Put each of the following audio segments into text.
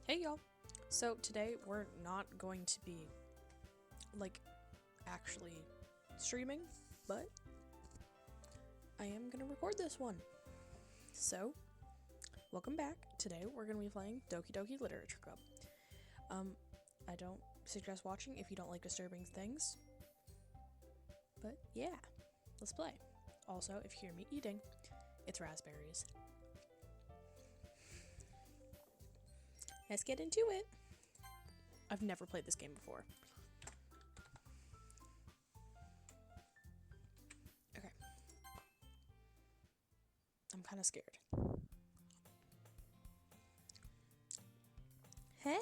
Hey y'all! So today we're not going to be, actually streaming, but I am going to record this one. So, welcome back. Today we're going to be playing Doki Doki Literature Club. I don't suggest watching if you don't like disturbing things, but yeah, let's play. Also, if you hear me eating, it's raspberries. Let's get into it. I've never played this game before. Okay. I'm kind of scared. Hey!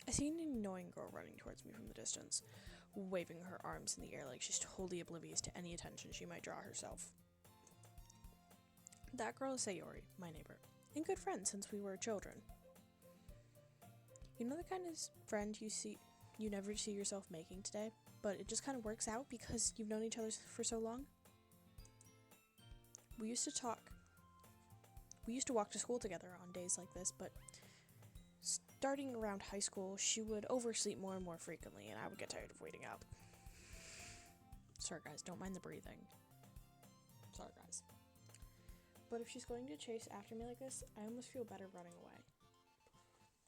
I see an annoying girl running towards me from the distance, waving her arms in the air like she's totally oblivious to any attention she might draw herself. That girl is Sayori, my neighbor, and good friend since we were children. You know the kind of friend you never see yourself making today, but it just kind of works out because you've known each other for so long? We used to walk to school together on days like this, but starting around high school, she would oversleep more and more frequently, and I would get tired of waiting up. Sorry guys, don't mind the breathing. Sorry guys. But if she's going to chase after me like this, I almost feel better running away.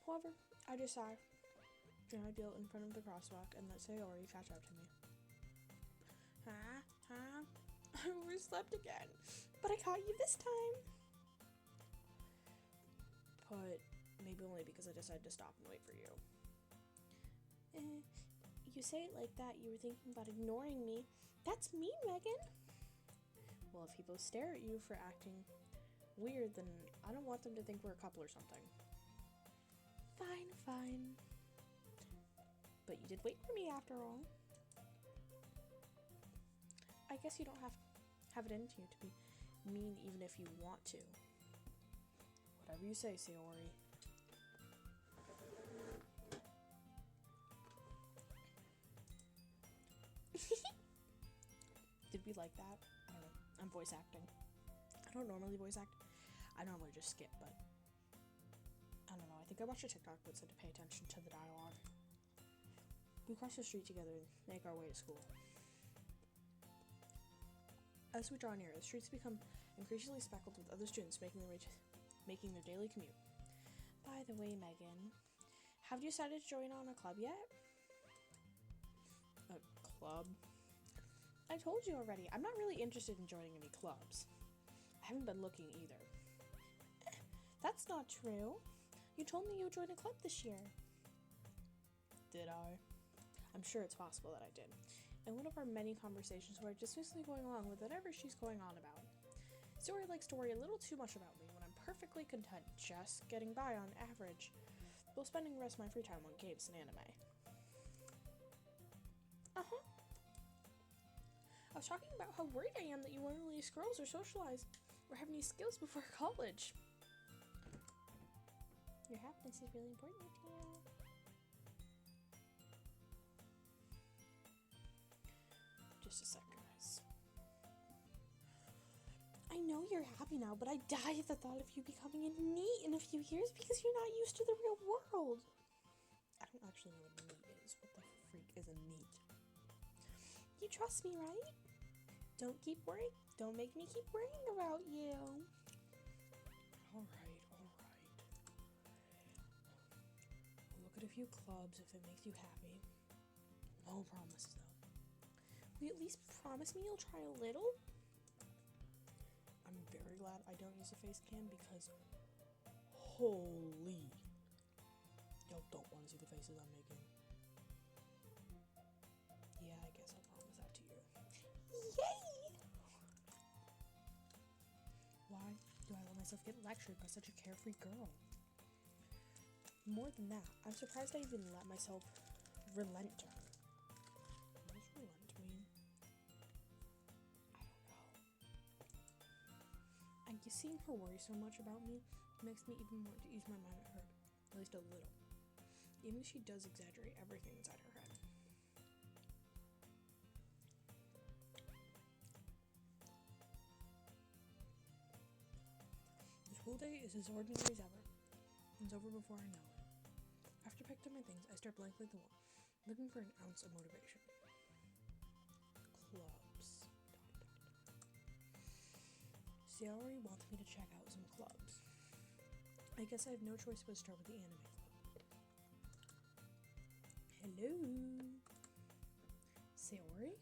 However, I decide to ideal in front of the crosswalk and let Sayori catch up to me. I overslept again, but I caught you this time. But maybe only because I decided to stop and wait for you. You say it like that, you were thinking about ignoring me. That's mean, Megan. Well, if people stare at you for acting weird, then I don't want them to think we're a couple or something. Fine. But you did wait for me after all. I guess you don't have it into you to be mean even if you want to. Whatever you say, Sayori. Did we like that? I don't know. I'm voice acting. I don't normally voice act. I normally just skip, but I don't know. I think I watched a TikTok that said to pay attention to the dialogue. We cross the street together and make our way to school. As we draw near, the streets become increasingly speckled with other students making their daily commute. By the way, Megan, have you decided to join on a club yet? A club? I told you already, I'm not really interested in joining any clubs. I haven't been looking either. That's not true. You told me you would join a club this year. Did I? I'm sure it's possible that I did. In one of our many conversations, we're dismissively going along with whatever she's going on about. Sayori likes to worry a little too much about me when I'm perfectly content just getting by on average, while spending the rest of my free time on games and anime. Uh-huh. I was talking about how worried I am that you won't release girls or socialize or have any skills before college. Your happiness is really important to you. Just a sec, guys. I know you're happy now, but I die at the thought of you becoming a NEET in a few years because you're not used to the real world. I don't actually know what a NEET is. What the freak is a NEET? You trust me, right? Don't keep worrying. Don't make me keep worrying about you. Alright. We'll look at a few clubs if it makes you happy. No promises, though. Will you at least promise me you'll try a little? I'm very glad I don't use a face cam because holy, y'all don't want to see the faces I'm making. Yeah, I guess I'll promise that to you. Yay! Why do I let myself get lectured by such a carefree girl? More than that, I'm surprised I even let myself relent to her. What does relent mean? I don't know. And seeing her worry so much about me makes me even want to ease my mind at her, at least a little. Even if she does exaggerate everything inside her head. The school day is as ordinary as ever. and it's over before I know it. After I picked up my things, I stare blankly at the wall, looking for an ounce of motivation. Clubs. Sayori wants me to check out some clubs. I guess I have no choice but to start with the anime club. Hello? Sayori?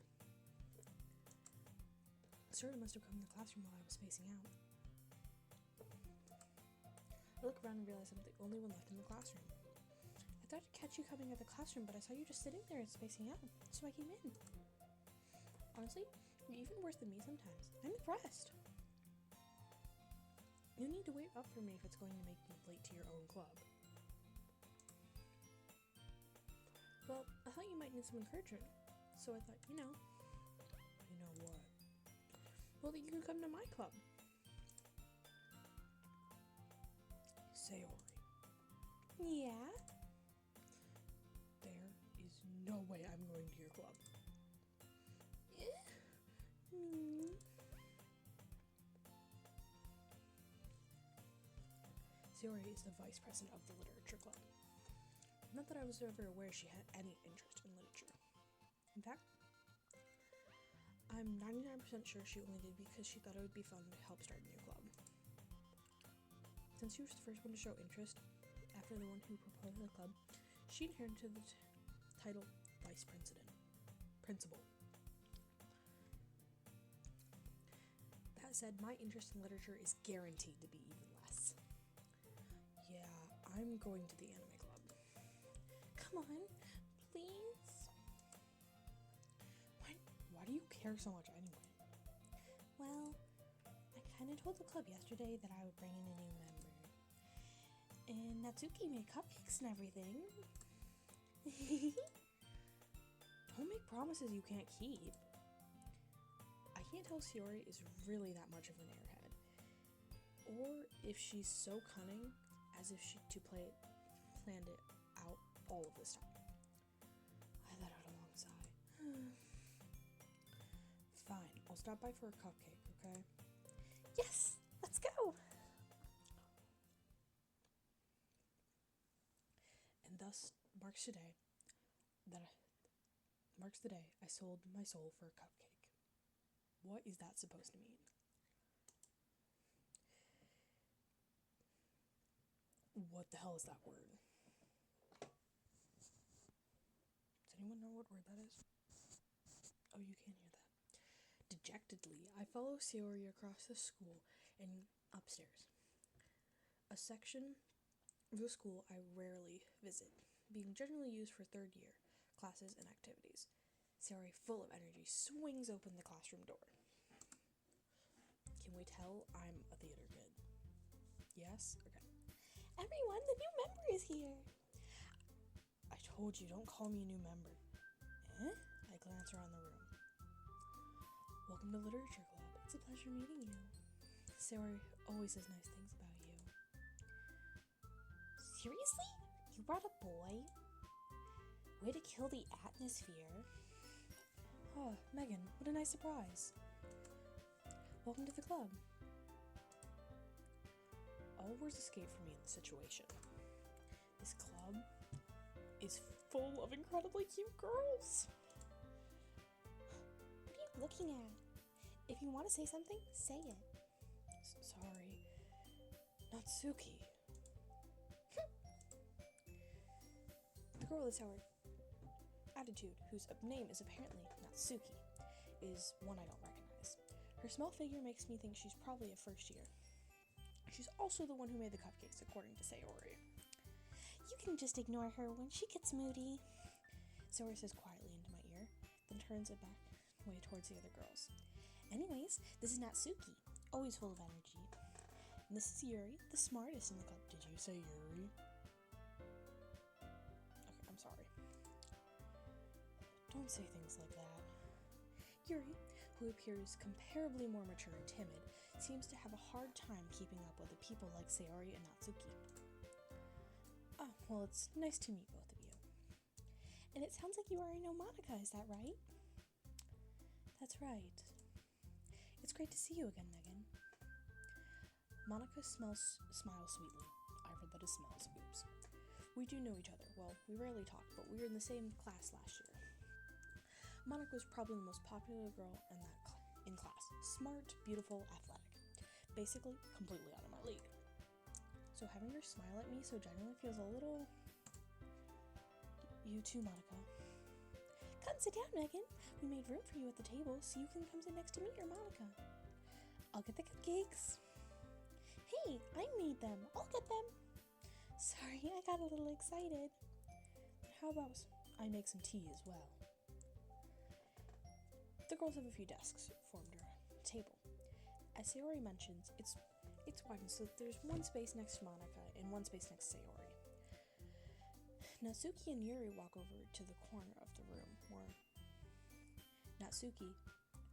Sayori must have come in the classroom while I was spacing out. I look around and realize I'm the only one left in the classroom. I thought I'd catch you coming out of the classroom, but I saw you just sitting there and spacing out, so I came in. Honestly, you're even worse than me sometimes. I'm impressed. You need to wait up for me if it's going to make you late to your own club. Well, I thought you might need some encouragement, so I thought, you know what? Well, that you can come to my club. Sayori. Yeah? There is no way I'm going to your club. Sayori is the vice president of the literature club. Not that I was ever aware she had any interest in literature. In fact, I'm 99% sure she only did because she thought it would be fun to help start a new club. Since she was the first one to show interest, after the one who proposed the club, she inherited the title vice principal. That said, my interest in literature is guaranteed to be even less. Yeah, I'm going to the anime club. Come on, please. Why do you care so much anyway? Well, I kind of told the club yesterday that I would bring in a new member. And Natsuki made cupcakes and everything. Don't make promises you can't keep. I can't tell Sayori is really that much of an airhead. Or if she's so cunning as if she planned it out all of this time. I let out a long sigh. Fine, I'll stop by for a cupcake, okay? Yes, let's go! And thus marks the day I sold my soul for a cupcake. What is that supposed to mean? What the hell is that word? Does anyone know what word that is? Oh, you can't hear that. Dejectedly, I follow Sayori across the school and upstairs. A section of the school I rarely visit, being generally used for third year classes and activities. Sayori, full of energy, swings open the classroom door. Can we tell I'm a theater kid? Yes? Okay. Everyone, the new member is here! I told you, don't call me a new member. Eh? I glance around the room. Welcome to Literature Club. It's a pleasure meeting you. Sayori always says nice things about you. Seriously? You brought a boy? Way to kill the atmosphere. Oh, Megan, what a nice surprise. Welcome to the club. All words escape from me in this situation. This club is full of incredibly cute girls. What are you looking at? If you want to say something, say it. Sorry. Natsuki. The girl with our attitude, whose name is apparently Natsuki, is one I don't recognize. Her small figure makes me think she's probably a first year. She's also the one who made the cupcakes, according to Sayori. You can just ignore her when she gets moody. Sayori says quietly into my ear, then turns it back way towards the other girls. Anyways, this is Natsuki, always full of energy. And this is Yuri, the smartest in the club. Did you say Yuri? Okay, I'm sorry. Don't say things like that. Yuri, who appears comparably more mature and timid, seems to have a hard time keeping up with the people like Sayori and Natsuki. Oh, well, it's nice to meet both of you. And it sounds like you already know Monica, is that right? That's right. It's great to see you again, Megan. Monica smiles sweetly. I read that as smells sweetly. We do know each other. Well, we rarely talk, but we were in the same class last year. Monica was probably the most popular girl in class. Smart, beautiful, athletic. Basically, completely out of my league. So having her smile at me so genuinely feels a little... You too, Monica. Come sit down, Megan. We made room for you at the table so you can come sit next to me or Monica. I'll get the cupcakes. Hey, I made them. I'll get them. Sorry, I got a little excited. How about I make some tea as well? The girls have a few desks formed around a table. As Sayori mentions, it's widened so that there's one space next to Monica and one space next to Sayori. Natsuki and Yuri walk over to the corner of the room where Natsuki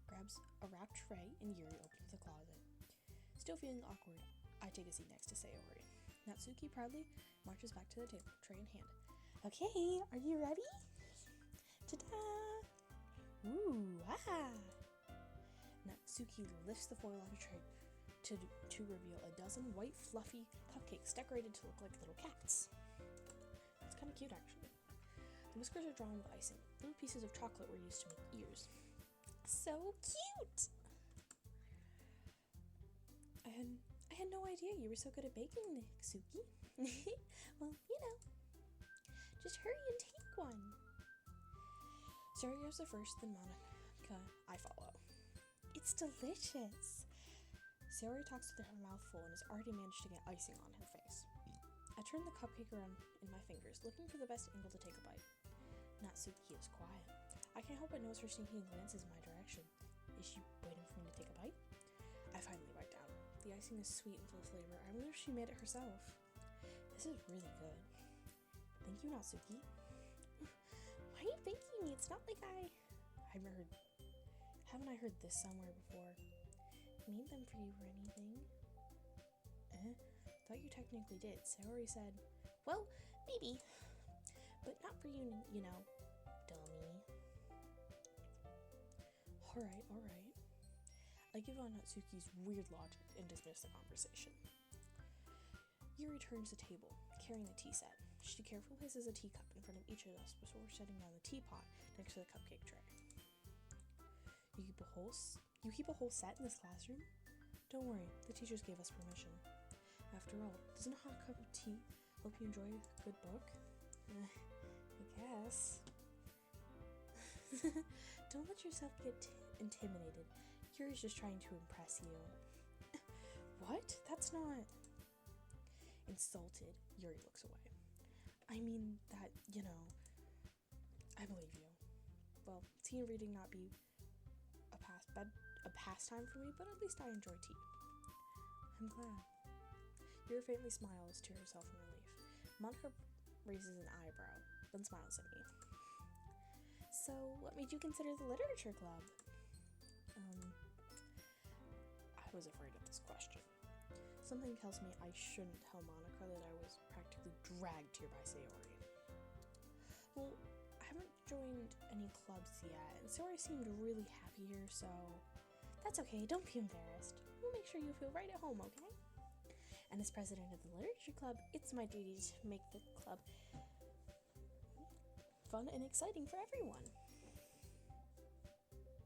grabs a wrapped tray and Yuri opens the closet. Still feeling awkward, I take a seat next to Sayori. Natsuki proudly marches back to the table, tray in hand. Okay, are you ready? Ta-da! Ooh, ah! Natsuki lifts the foil out of tray to reveal a dozen white, fluffy cupcakes decorated to look like little cats. It's kind of cute, actually. The whiskers are drawn with icing. Little pieces of chocolate were used to make ears. So cute! I had no idea you were so good at baking, Natsuki. Well, just hurry and take one. Sayori goes the first, then Monica. I follow. It's delicious. Sayori talks with her mouth full and has already managed to get icing on her face. I turn the cupcake around in my fingers, looking for the best angle to take a bite. Natsuki is quiet. I can't help but notice her sneaking glances in my direction. Is she waiting for me to take a bite? I finally bite down. The icing is sweet and full of flavor. I wonder if she made it herself. This is really good. Thank you, Natsuki. Why are you thanking me? It's not like haven't I heard this somewhere before? Made them for you or anything? Thought you technically did. Sayori said, well, maybe, but not for you, dummy. Alright. I give on Natsuki's weird logic and dismiss the conversation. Yuri turns the table, carrying a tea set. She carefully places a teacup in front of each of us before setting down the teapot next to the cupcake tray. You keep a whole set in this classroom? Don't worry, the teachers gave us permission. After all, doesn't a hot cup of tea help you enjoy a good book? I guess. Don't let yourself get intimidated. Yuri's just trying to impress you. What? That's not... Insulted, Yuri looks away. I mean that, I believe you. Well, tea and reading not be a pastime for me, but at least I enjoy tea. I'm glad. Yuri faintly smiles to herself in relief. Monica raises an eyebrow, then smiles at me. So, what made you consider the literature club? I was afraid of this question. Something tells me I shouldn't tell Monica that I was practically dragged here by Sayori. Well, I haven't joined any clubs yet, and Sayori seemed really happy here, so that's okay, don't be embarrassed. We'll make sure you feel right at home, okay? And as president of the literature club, it's my duty to make the club fun and exciting for everyone.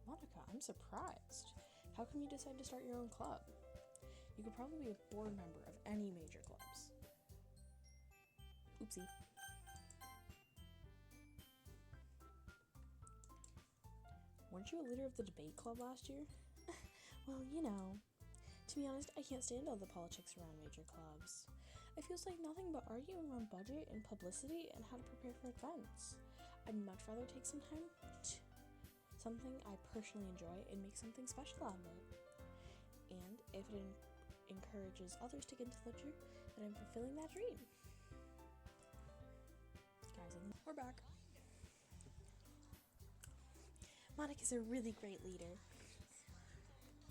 Monica, I'm surprised. How come you decide to start your own club? You could probably be a board member of any major clubs. Oopsie. Weren't you a leader of the debate club last year? Well, to be honest, I can't stand all the politics around major clubs. It feels like nothing but arguing around budget and publicity and how to prepare for events. I'd much rather take some time to something I personally enjoy and make something special out of it. And if it encourages others to get into literature, then I'm fulfilling that dream. Guys, we're back. Monica's a really great leader.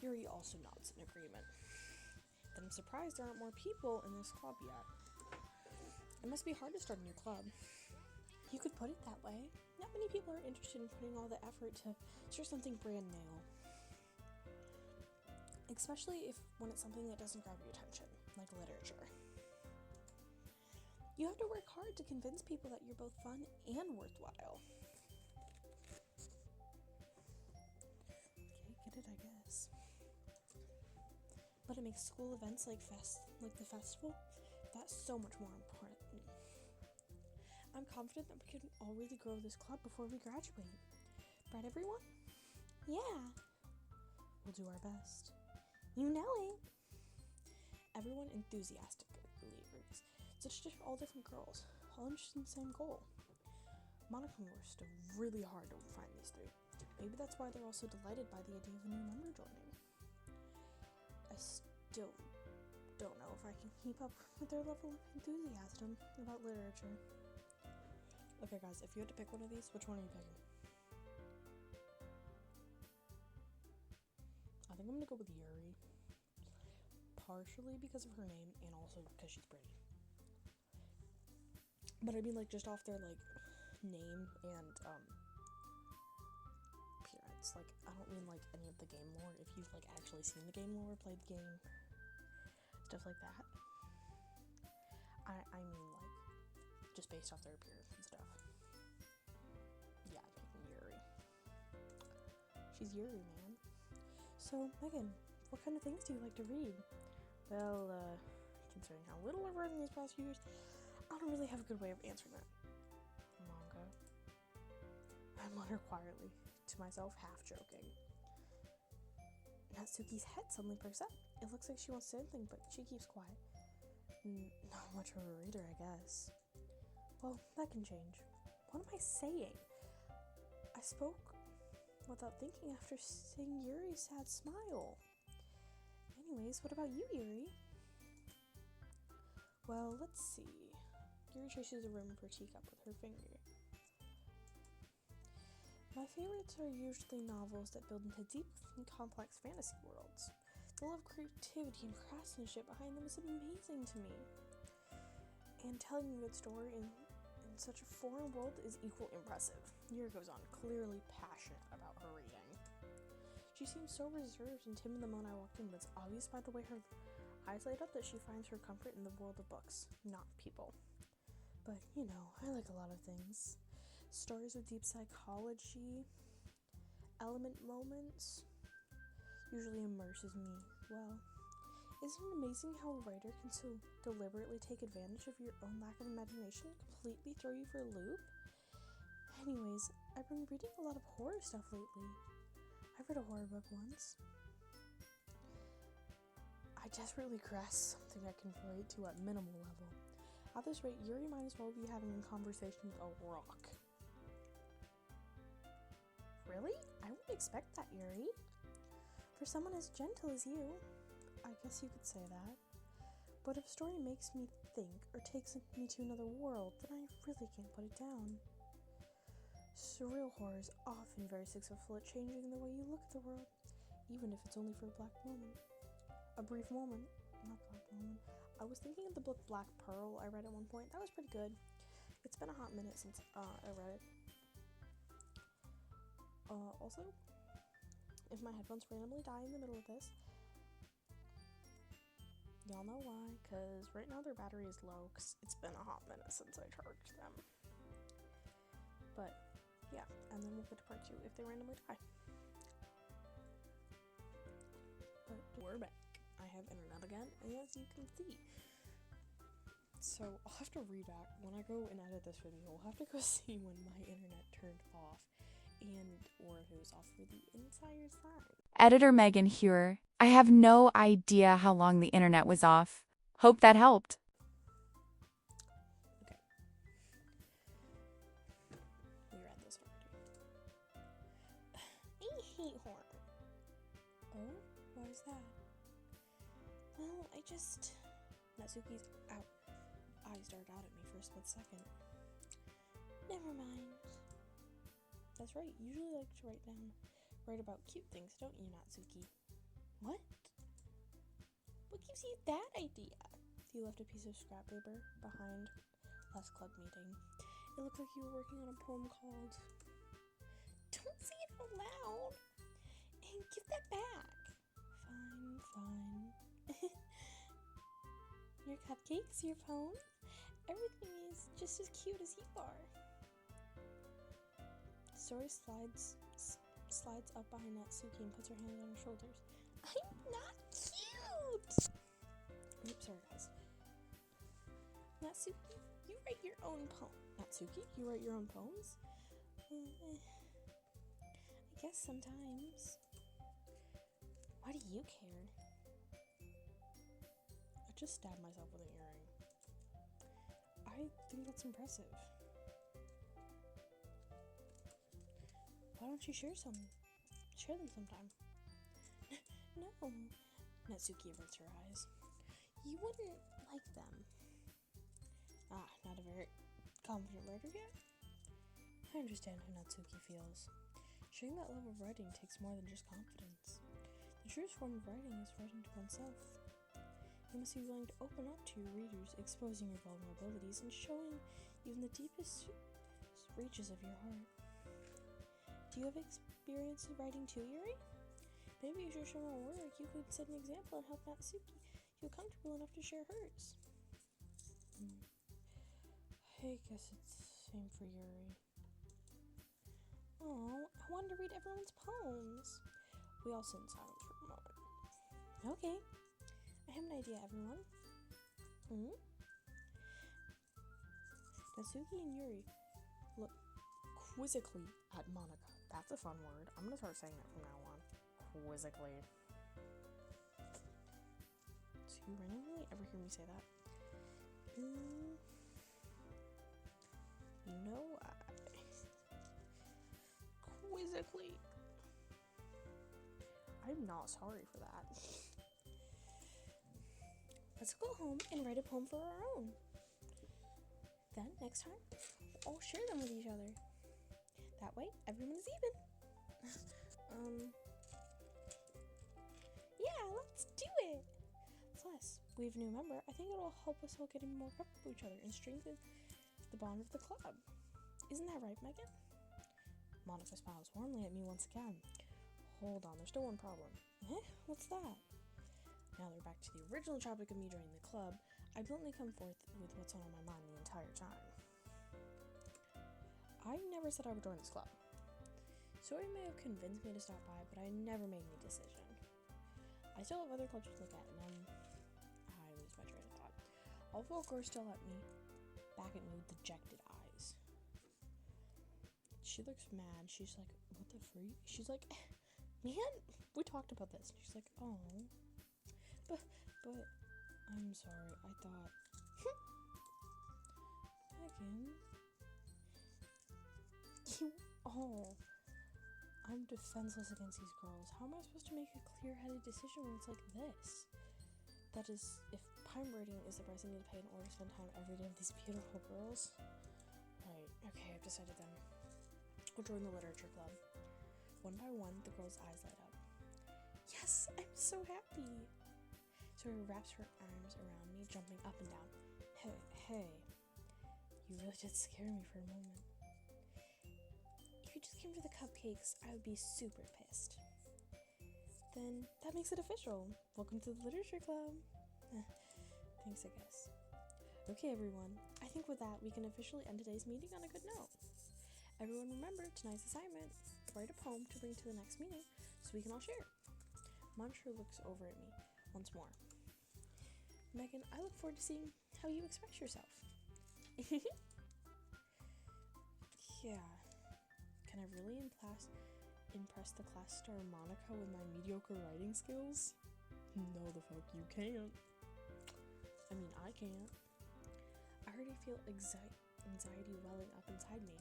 Yuri also nods in agreement. Then I'm surprised there aren't more people in this club yet. It must be hard to start a new club. You could put it that way. Not many people are interested in putting all the effort to start something brand new. Especially when it's something that doesn't grab your attention, like literature. You have to work hard to convince people that you're both fun and worthwhile. Okay, get it, I guess. But it makes school events like the festival, that's so much more important. I'm confident that we can all really grow this club before we graduate. Right, everyone? Yeah. We'll do our best. You know it. Everyone enthusiastically agrees. All different girls, all interested in the same goal. Monica worked really hard to find these three. Maybe that's why they're all so delighted by the idea of a new member joining. I still don't know if I can keep up with their level of enthusiasm about literature. Okay guys, if you had to pick one of these, which one are you picking? I think I'm gonna go with Yuri. Partially because of her name and also because she's pretty. But I mean, like, just off their, like, name and, appearance. Like, I don't mean, like, any of the game lore. If you've, like, actually seen the game lore, played the game, stuff like that. I mean, like, just based off their appearance and stuff. Yeah, I'm picking Yuri. She's Yuri, man. So, Megan, what kind of things do you like to read? Well, considering how little I've read in these past few years, I don't really have a good way of answering that. Manga. I mutter quietly to myself, half joking. Natsuki's head suddenly perks up. It looks like she wants to say something, but she keeps quiet. Not much of a reader, I guess. Well, that can change. What am I saying? I spoke without thinking after seeing Yuri's sad smile. Anyways, what about you, Yuri? Well, let's see. Yuri traces the rim of her teacup with her finger. My favorites are usually novels that build into deep and complex fantasy worlds. The level of creativity and craftsmanship behind them is amazing to me. And telling a good story in such a foreign world is equally impressive. Yuri goes on, clearly passionate about her reading. She seems so reserved and timid the moment I walked in, but it's obvious by the way her eyes light up that she finds her comfort in the world of books, not people. But, you know, I like a lot of things. Stories with deep psychology, element moments, usually immerses me well. Isn't it amazing how a writer can so deliberately take advantage of your own lack of imagination and completely throw you for a loop? Anyways, I've been reading a lot of horror stuff lately. I read a horror book once. I desperately grasp something I can relate to at minimal level. At this rate, Yuri might as well be having a conversation with a rock. Really? I wouldn't expect that, Yuri. For someone as gentle as you, I guess you could say that. But if a story makes me think or takes me to another world, then I really can't put it down. Surreal horror is often very successful at changing the way you look at the world, even if it's only for a brief moment. Not black moment. I was thinking of the book Black Pearl I read at one point. That was pretty good. It's been a hot minute since I read it. Also, if my headphones randomly die in the middle of this, y'all know why, because right now their battery is low, because it's been a hot minute since I charged them. But, yeah, and then we'll get to part 2 if they randomly die. But we're back. I have internet again, as you can see. So, I'll have to read back. When I go and edit this video, I'll have to go see when my internet turned off, or if it was off for the entire time. Editor Megan here. I have no idea how long the internet was off. Hope that helped. Okay. We read this already. I hate horror. Oh? Why is that? Well, Natsuki's eyes darted out at me for a split second. Never mind. That's right, you usually like to write about cute things, don't you, Natsuki? What? What gives you that idea? You left a piece of scrap paper behind last club meeting. It looked like you were working on a poem called... Don't say it out loud! And give that back! Fine. Your cupcakes, your poem? Everything is just as cute as you are. Sori slides up behind Natsuki and puts her hands on her shoulders. I'm not cute! Oops, sorry guys. Natsuki, you write your own poem. Natsuki, you write your own poems? I guess sometimes. Why do you care? I just stabbed myself with an earring. I think that's impressive. Why don't you share them sometime? No. Natsuki averts her eyes. You wouldn't like them. Ah, not a very confident writer yet? I understand how Natsuki feels. Sharing that love of writing takes more than just confidence. The truest form of writing is writing to oneself. You must be willing to open up to your readers, exposing your vulnerabilities and showing even the deepest reaches of your heart. Do you have experience in writing too, Yuri? Maybe as you show more work, you could set an example and help Natsuki feel comfortable enough to share hers. I guess it's the same for Yuri. Oh, I wanted to read everyone's poems. We all sit in silence for a moment. Okay, I have an idea, everyone. Natsuki and Yuri look quizzically at Monica. That's a fun word. I'm gonna start saying it from now on. Quizzically. Do you randomly ever hear me say that? You know why? Quizzically. I'm not sorry for that. Let's go home and write a poem for our own. Then, next time, we'll all share them with each other. That way, everyone is even. Yeah, let's do it! Plus, we have a new member. I think it'll help us all getting more comfortable with each other and strengthen the bond of the club. Isn't that right, Megan? Monica smiles warmly at me once again. Hold on, there's still one problem. What's that? Now they're back to the original topic of me joining the club. I bluntly come forth with what's on my mind the entire time. I never said I would join this club. Sori may have convinced me to stop by, but I never made any decision. I still have other clubs to look at, and I lose my train of thought. All four girls still at me, back at me with dejected eyes. She looks mad. She's like, what the freak? She's like, man, we talked about this. She's like, oh, but I'm sorry. I thought, Megan, I'm defenseless against these girls. How am I supposed to make a clear-headed decision when it's like this? That is, if time rating is the price I need to pay in order to spend time every day with these beautiful girls. Right, okay, I've decided then. We'll join the literature club. One by one, the girl's eyes light up. Yes, I'm so happy! Sori wraps her arms around me, jumping up and down. Hey, you really did scare me for a moment. If you just came for the cupcakes, I would be super pissed. Then that makes it official. Welcome to the literature club. Thanks, I guess. Okay, everyone. I think with that, we can officially end today's meeting on a good note. Everyone remember tonight's assignment. Write a poem to bring to the next meeting so we can all share. Mantra looks over at me once more. Megan, I look forward to seeing how you express yourself. Yeah. Can I really impress the class star Monica with my mediocre writing skills? No, the fuck you can't. I mean, I can't. I already feel anxiety welling up inside me.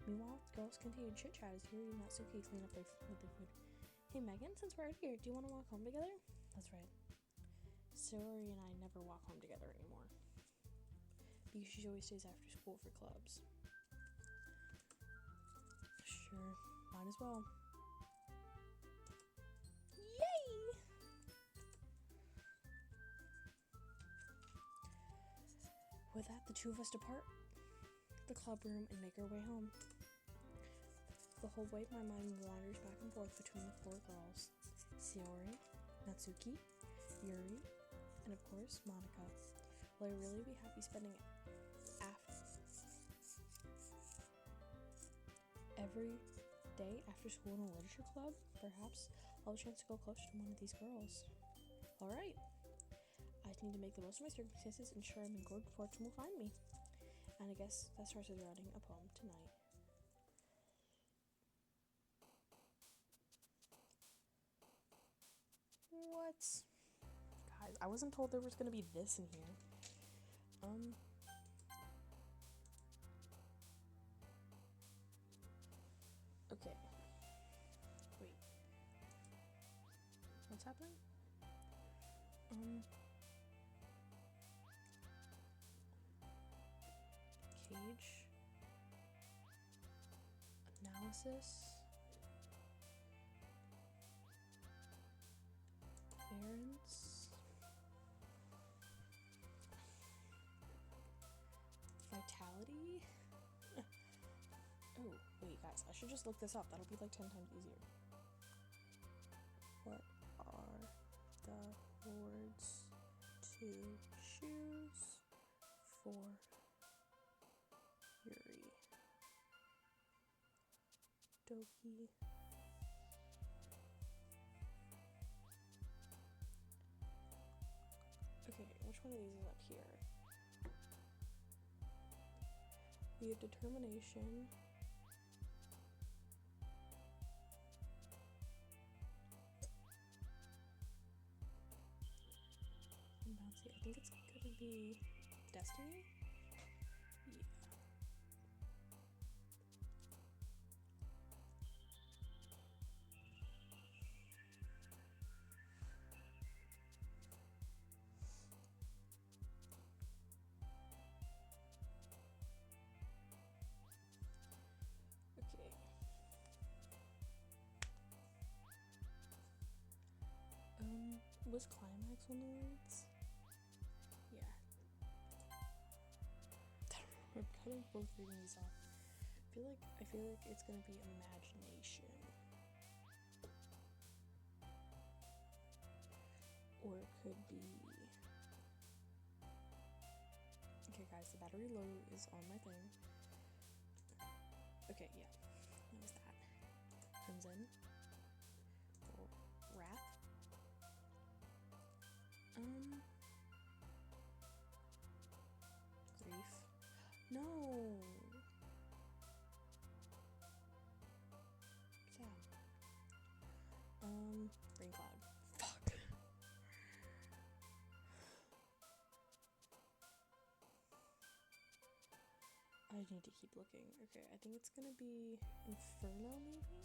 Meanwhile, the girls continue chit-chat as Yuri and Natsuki clean up with their food. Hey Megan, since we're out here, do you want to walk home together? That's right. Sori and I never walk home together anymore. Because she always stays after school for clubs. Sure, might as well. Yay! With that, the two of us depart the club room and make our way home. The whole way, my mind wanders back and forth between the four girls. Sori, Natsuki, Yuri, and of course, Monica. Will I really be happy spending Every day after school in a literature club, perhaps I'll have a chance to go closer to one of these girls. Alright. I just need to make the most of my circumstances, ensure I'm in good fortune will find me. And I guess that starts with writing a poem tonight. What? Guys, I wasn't told there was gonna be this in here. Okay. Wait. What's happening? Cage. Analysis. Parents. Vitality. Oh, wait, guys, I should just look this up. That'll be like 10 times easier. What are the words to choose for Yuri? Doki. Okay, which one of these is up here? We have determination. And bouncy. I think it's gonna be destiny? Yeah. Okay. Was climax on the words? Yeah. I'm kind of both reading these off. I feel like it's gonna be imagination. Or it could be. Okay, guys, the battery low is on my thing. Okay, yeah. What was that? Crimson. Or wrath. Grief. No. Sad. Rain cloud. Fuck. I need to keep looking. Okay, I think it's gonna be Inferno, maybe?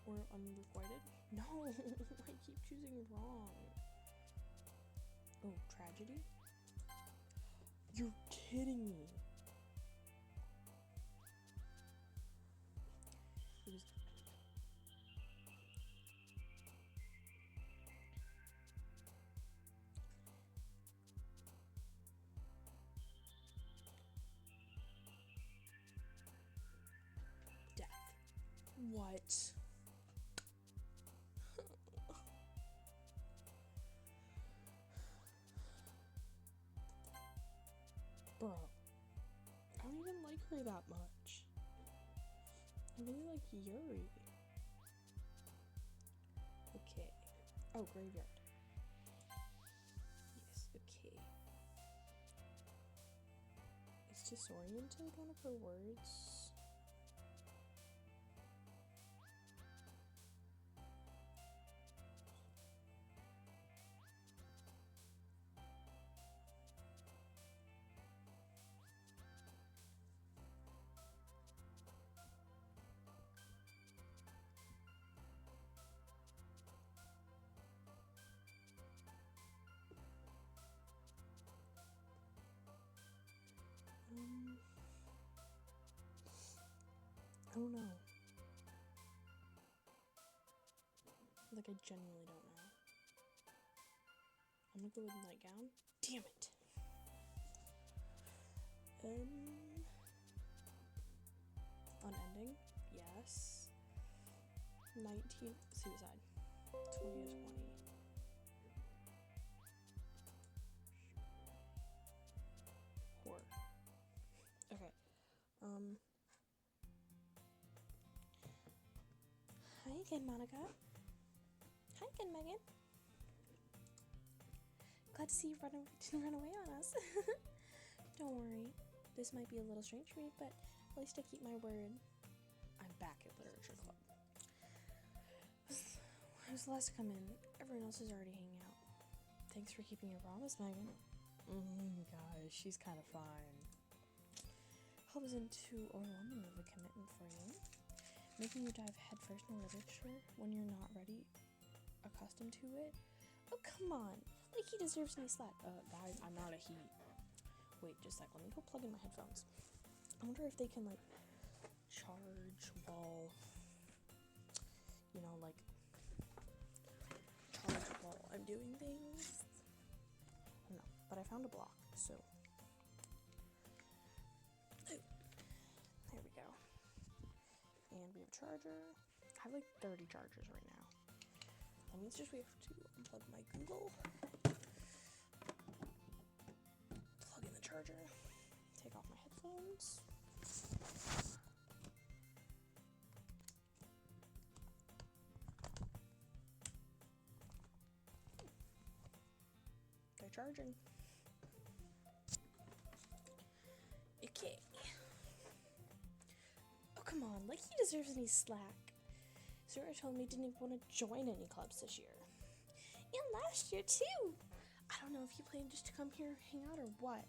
Or Unrequited? No! I keep choosing wrong. Oh, Tragedy? You're kidding me! It was... Death. What? Bro, I don't even like her that much. I really like Yuri. Okay. Oh, Graveyard. Yes, okay. Is disoriented one of her words? I don't know. Like, I genuinely don't know. I'm gonna go with Nightgown. Damn it! Unending? Yes. 19. Suicide. 20 to 20. Horror. again, Monica. Hi again, Megan. Glad to see you didn't run away on us. Don't worry. This might be a little strange for me, but at least I keep my word. I'm back at Literature Club. I was the last to come in. Everyone else is already hanging out. Thanks for keeping your promise, Megan. Guys, she's kind of fine. Hope isn't too overwhelming of a commitment for you. Making you dive headfirst in literature when you're not ready, accustomed to it. Oh, come on. Like he deserves any slack. Guys, I'm not a he. Wait, just a sec. Let me go plug in my headphones. I wonder if they can, like, charge while, you know, like, charge while I'm doing things. I don't know, but I found a block, so. Oh, there we go. And we have a charger. I have like 30 chargers right now. That means just we have to unplug my Google. Plug in the charger. Take off my headphones. They're charging. Okay. Oh, come on. Like, he deserves any slack. Zora told me he didn't even want to join any clubs this year. And last year, too. I don't know if you plan just to come here, hang out, or what.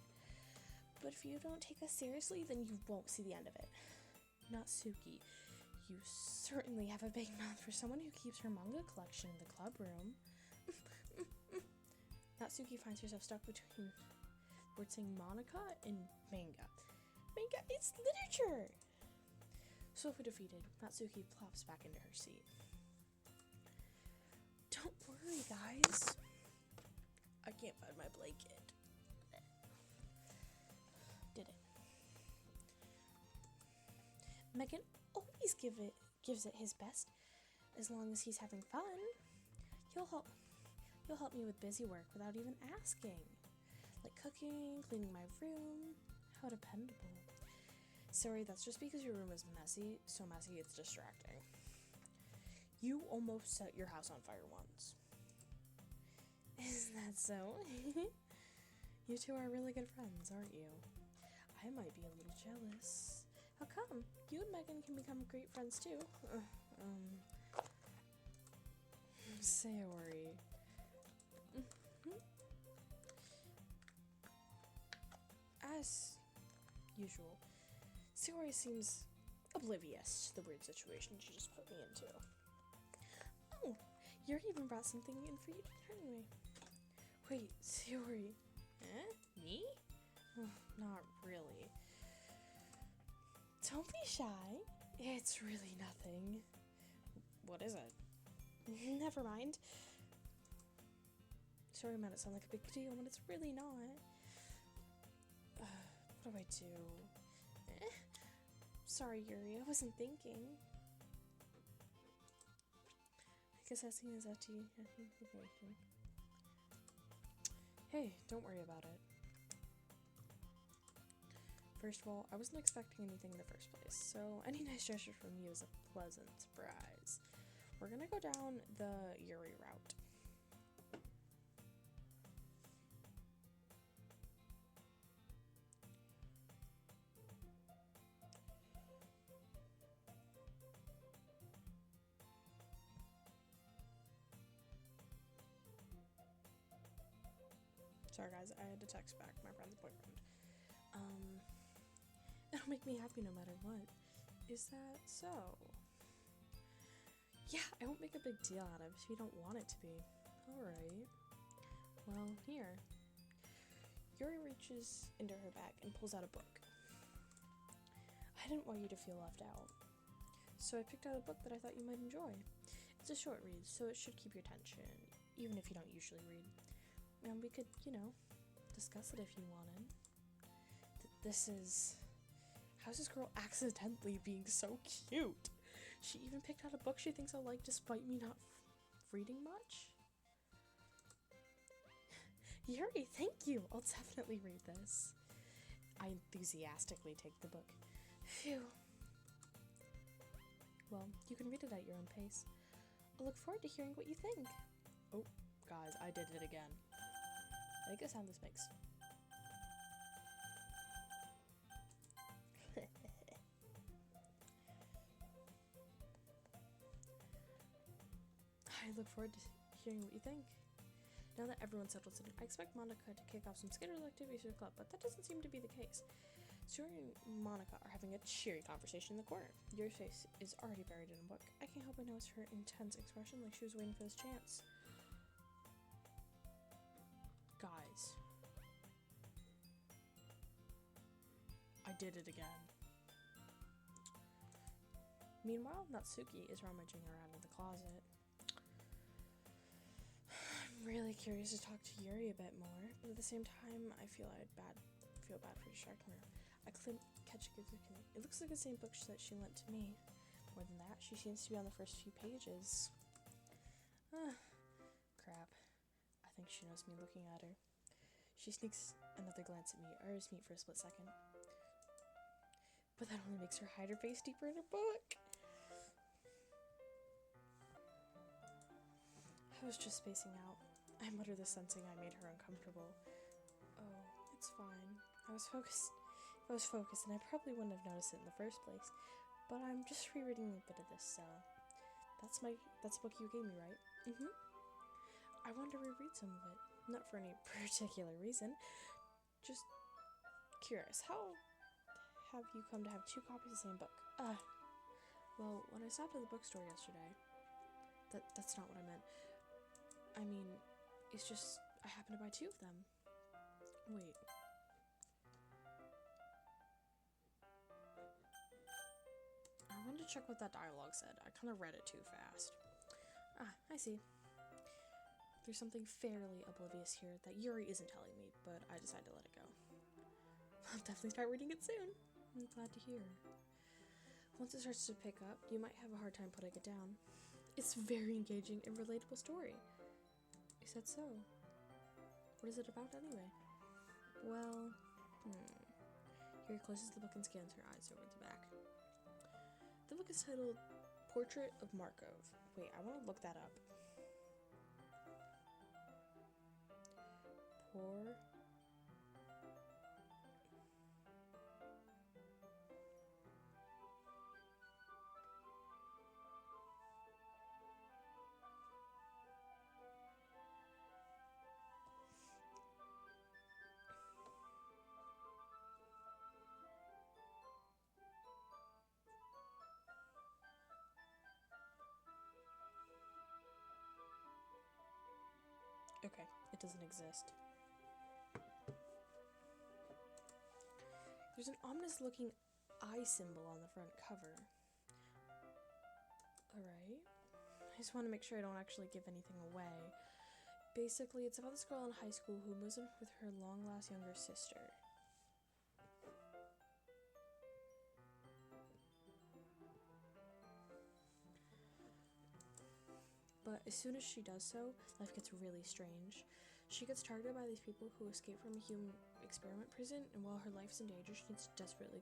But if you don't take us seriously, then you won't see the end of it. Natsuki, you certainly have a big mouth for someone who keeps her manga collection in the club room. Natsuki finds herself stuck between words saying Monica and manga. Manga, it's literature! Sofa defeated, Natsuki plops back into her seat. Don't worry, guys. I can't find my blanket. Did it. Megan always gives it his best, as long as he's having fun. He'll help me with busy work without even asking, like cooking, cleaning my room. How dependable. Sorry, that's just because your room is messy, so messy it's distracting. You almost set your house on fire once. Isn't that so? You two are really good friends, aren't you? I might be a little jealous. How come? You and Megan can become great friends too. Sayori. As usual, Sayori seems oblivious to the weird situation she just put me into. Oh, Yuri even brought something in for you anyway. Wait, Sayori. Me? Oh, not really. Don't be shy. It's really nothing. What is it? Never mind. Sorry, man, it sounds like a big deal when it's really not. What do I do? Sorry, Yuri, I wasn't thinking. I guess that's the situation. Hey, don't worry about it. First of all, I wasn't expecting anything in the first place, so any nice gesture from you is a pleasant surprise. We're gonna go down the Yuri route. Sorry guys, I had to text back my friend's boyfriend. It'll make me happy no matter what. Is that so? Yeah, I won't make a big deal out of it if you don't want it to be. Alright. Well, here. Yuri reaches into her bag and pulls out a book. I didn't want you to feel left out, so I picked out a book that I thought you might enjoy. It's a short read, so it should keep your attention, even if you don't usually read. And we could, you know, discuss it if you wanted. How's this girl accidentally being so cute? She even picked out a book she thinks I'll like despite me not reading much? Yuri, thank you! I'll definitely read this. I enthusiastically take the book. Phew. Well, you can read it at your own pace. I look forward to hearing what you think. Oh, guys, I did it again. I think a sound this makes. I look forward to hearing what you think. Now that everyone's settled in, I expect Monica to kick off some scheduled activities for the club, but that doesn't seem to be the case. Suri and Monica are having a cheery conversation in the corner. Your face is already buried in a book. I can't help but notice her intense expression, like she was waiting for this chance. Guys. I did it again. Meanwhile, Natsuki is rummaging around in the closet. I'm really curious to talk to Yuri a bit more, but at the same time, I feel bad for distracting her. I catch a looking. It looks like the same book that she lent to me. More than that, she seems to be on the first few pages. Crap. I think she knows me looking at her. She sneaks another glance at me. Our eyes meet for a split second. But that only makes her hide her face deeper in her book. I was just spacing out. I muttered this, sensing I made her uncomfortable. Oh, it's fine. I was focused, and I probably wouldn't have noticed it in the first place. But I'm just rereading a bit of this, so... That's the book you gave me, right? Mm-hmm. I wanted to reread some of it. Not for any particular reason. Just curious. How have you come to have 2 copies of the same book? Well, when I stopped at the bookstore yesterday... That's not what I meant. I mean, it's just... I happened to buy 2 of them. Wait... I wanted to check what that dialogue said. I kind of read it too fast. I see. There's something fairly oblivious here that Yuri isn't telling me, but I decided to let it go. I'll definitely start reading it soon. I'm glad to hear. Once it starts to pick up, you might have a hard time putting it down. It's a very engaging and relatable story. You said so. What is it about anyway? Well, Yuri closes the book and scans her eyes over the back. The book is titled Portrait of Markov. Wait, I want to look that up. Okay, it doesn't exist. There's an ominous looking eye symbol on the front cover. Alright. I just want to make sure I don't actually give anything away. Basically, it's about this girl in high school who moves in with her long-lost younger sister. But as soon as she does so, life gets really strange. She gets targeted by these people who escape from a human experiment prison, and while her life's in danger, she needs to desperately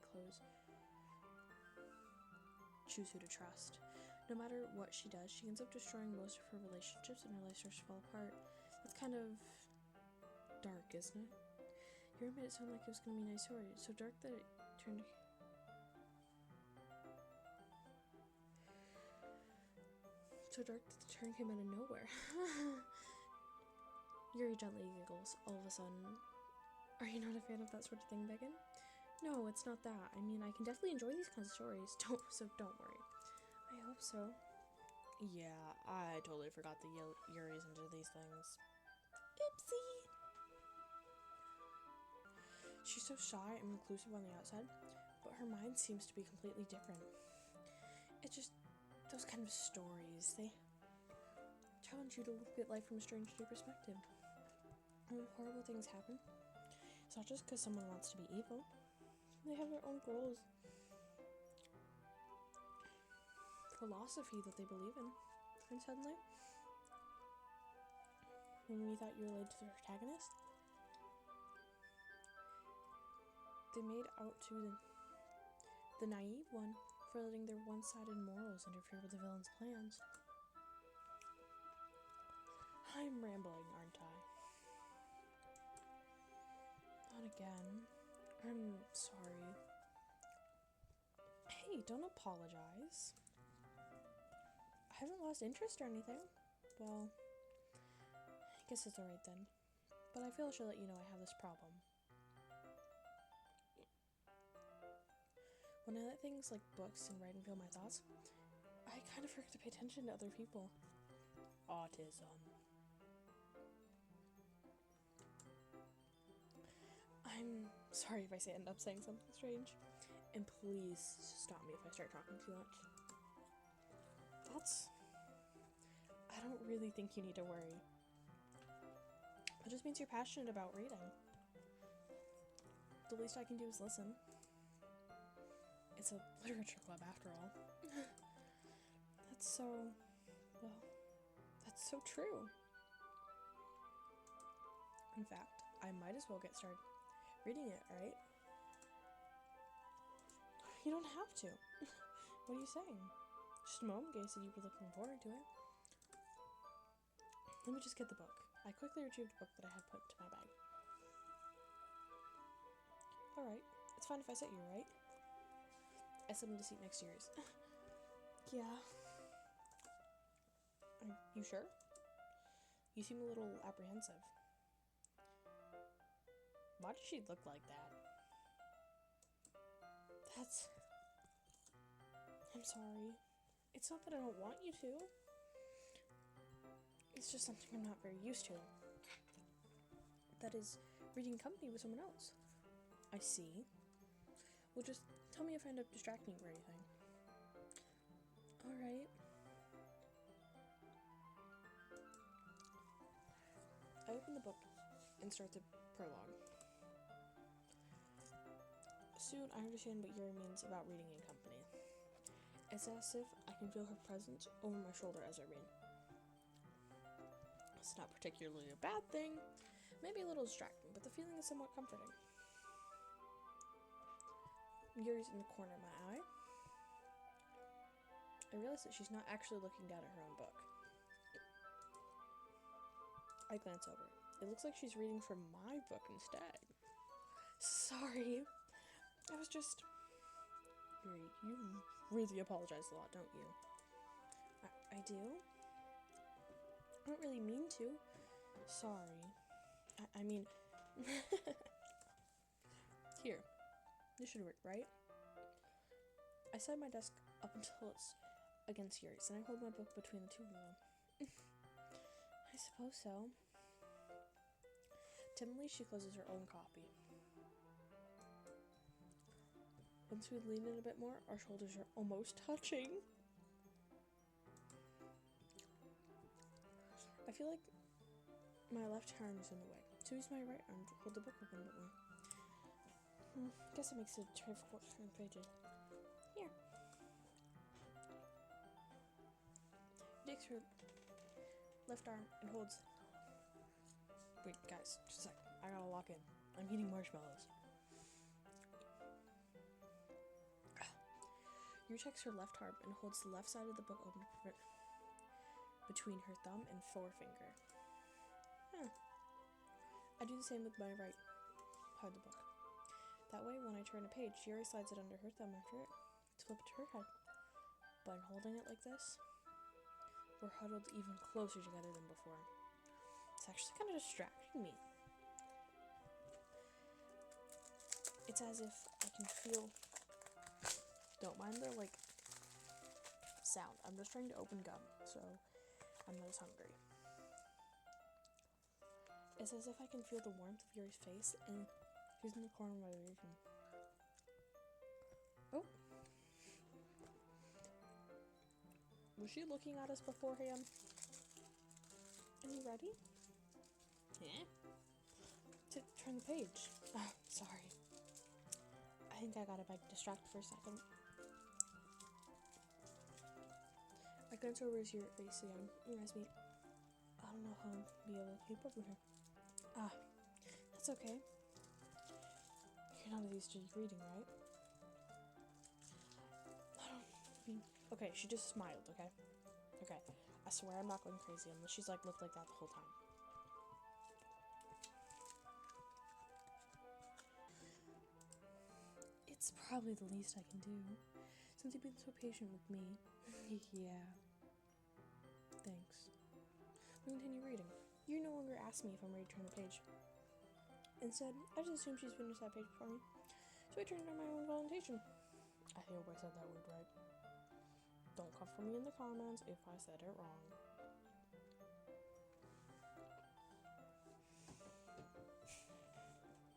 choose who to trust. No matter what she does, she ends up destroying most of her relationships, and her life starts to fall apart. That's kind of dark, isn't it? You made it sound like it was going to be a nice story. So dark that it turned... So dark that the turn came out of nowhere. Yuri gently giggles, all of a sudden. Are you not a fan of that sort of thing, Megan? No, it's not that. I mean, I can definitely enjoy these kinds of stories. Don't worry. I hope so. Yeah, I totally forgot that Yuri's into these things. Oopsie! She's so shy and reclusive on the outside, but her mind seems to be completely different. It's just those kind of stories, they challenge you to look at life from a strange new perspective. When horrible things happen, it's not just because someone wants to be evil. They have their own goals, philosophy that they believe in. And suddenly, when we thought you related to the protagonist, they made out to the naive one for letting their one-sided morals interfere with the villain's plans. I'm rambling, aren't I? Not again. I'm sorry. Hey, don't apologize. I haven't lost interest or anything. Well, I guess it's alright then. But I feel I should let you know I have this problem. When I let things like books and writing fill my thoughts, I kind of forget to pay attention to other people. Autism. I'm sorry if I end up saying something strange. And please stop me if I start talking too much. I don't really think you need to worry. It just means you're passionate about reading. The least I can do is listen. It's a literature club after all. That's so true. In fact, I might as well get started reading it, right? You don't have to. What are you saying? Just a moment ago you said you were looking forward to it. Let me just get the book. I quickly retrieved the book that I had put into my bag. Alright, it's fine if I sit here, right? I sat in the seat next to yours. Yeah. Are you sure? You seem a little apprehensive. Why does she look like that? I'm sorry. It's not that I don't want you to. It's just something I'm not very used to. That is, reading company with someone else. I see. Well, just tell me if I end up distracting you or anything. Alright. I open the book and start the prologue. Soon I understand what Yuri means about reading in company. It's as if I can feel her presence over my shoulder as I read. It's not particularly a bad thing, maybe a little distracting, but the feeling is somewhat comforting. Yuri's in the corner of my eye. I realize that she's not actually looking down at her own book. I glance over. It looks like she's reading from my book instead. Sorry. I was just... Yuri, you really apologize a lot, don't you? I do? I don't really mean to. Sorry. I mean... Here. This should work, right? I set my desk up until it's against Yuri's, and I hold my book between the two of them. I suppose so. Timidly, she closes her own copy. Once we lean in a bit more, our shoulders are almost touching. I feel like my left arm is in the way, so use my right arm to hold the book open a bit more. Guess it makes it difficult to turn pages. Here. She takes her left arm and holds... Wait, guys, just a sec. I gotta lock in. I'm eating marshmallows. Yuri takes her left arm and holds the left side of the book open between her thumb and forefinger. I do the same with my right part of the book. That way, when I turn a page, Yuri slides it under her thumb after it to flip it to her head. But in holding it like this, we're huddled even closer together than before. It's actually kind of distracting me. It's as if I can feel... Don't mind the, sound. I'm just trying to open gum, so I'm not as hungry. It's as if I can feel the warmth of Yuri's face, and she's in the corner of my vision. Oh. Was she looking at us beforehand? Are you ready? Yeah. To turn the page. Oh, sorry. I think I got a bit distracted for a second. I glance over his face again. It reminds me, I don't know how I'll be able to keep up with her. That's okay. You're not used to reading, right? I don't mean... Okay, she just smiled, okay? Okay. I swear I'm not going crazy unless she's like looked like that the whole time. It's probably the least I can do, since you've been so patient with me. Yeah. Thanks. We'll continue reading. You no longer ask me if I'm ready to turn the page. Instead, I just assume she's finished that page for me, so I turned on my own voluntation. I hope I said that word right. Don't come for me in the comments if I said it wrong.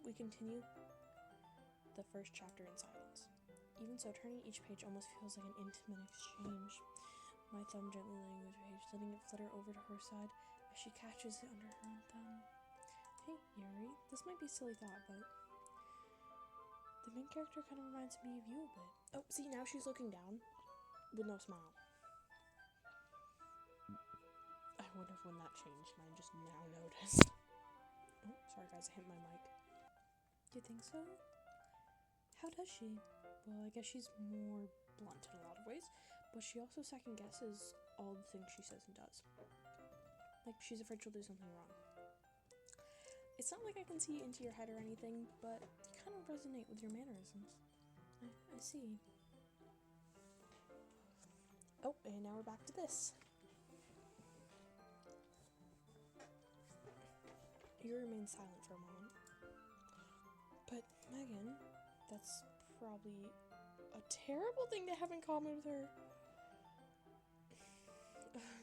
We continue the first chapter in silence. Even so, turning each page almost feels like an intimate exchange. My thumb gently laying over the page, letting it flutter over to her side as she catches it under her own thumb. Hey, Yuri, this might be a silly thought, but the main character kind of reminds me of you a bit. Oh, see, now she's looking down with no smile. I wonder when that changed, and I just now noticed. Oh, sorry guys, I hit my mic. You think so? How does she? Well, I guess she's more blunt in a lot of ways, but she also second guesses all the things she says and does. Like, she's afraid she'll do something wrong. It's not like I can see into your head or anything, but you kind of resonate with your mannerisms. I see. Oh, and now we're back to this. You remain silent for a moment. But, Megan, that's probably a terrible thing to have in common with her.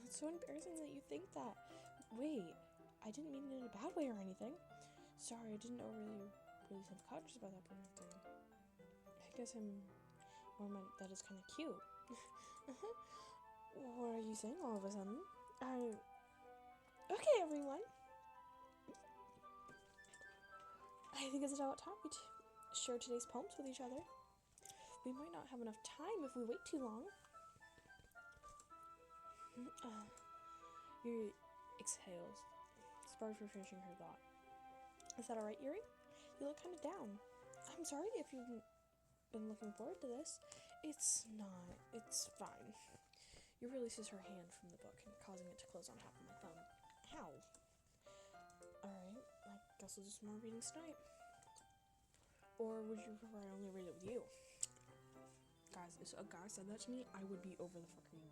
It's so embarrassing that you think that. Wait, I didn't mean it in a bad way or anything. Sorry, I didn't know really self-conscious about that part of the thing. I guess I'm more meant that is kind of cute. What are you saying all of a sudden? Okay, everyone. I think it's about time we share today's poems with each other. We might not have enough time if we wait too long. Yuri exhales, sparred for finishing her thought. Is that alright, Yuri? You look kind of down. I'm sorry if you've been looking forward to this. It's not. It's fine. Yuri releases her hand from the book, causing it to close on top of my thumb. Ow. Alright, I guess I'll do some more readings tonight. Or would you prefer I only read it with you? Guys, if a guy said that to me, I would be over the fucking moon.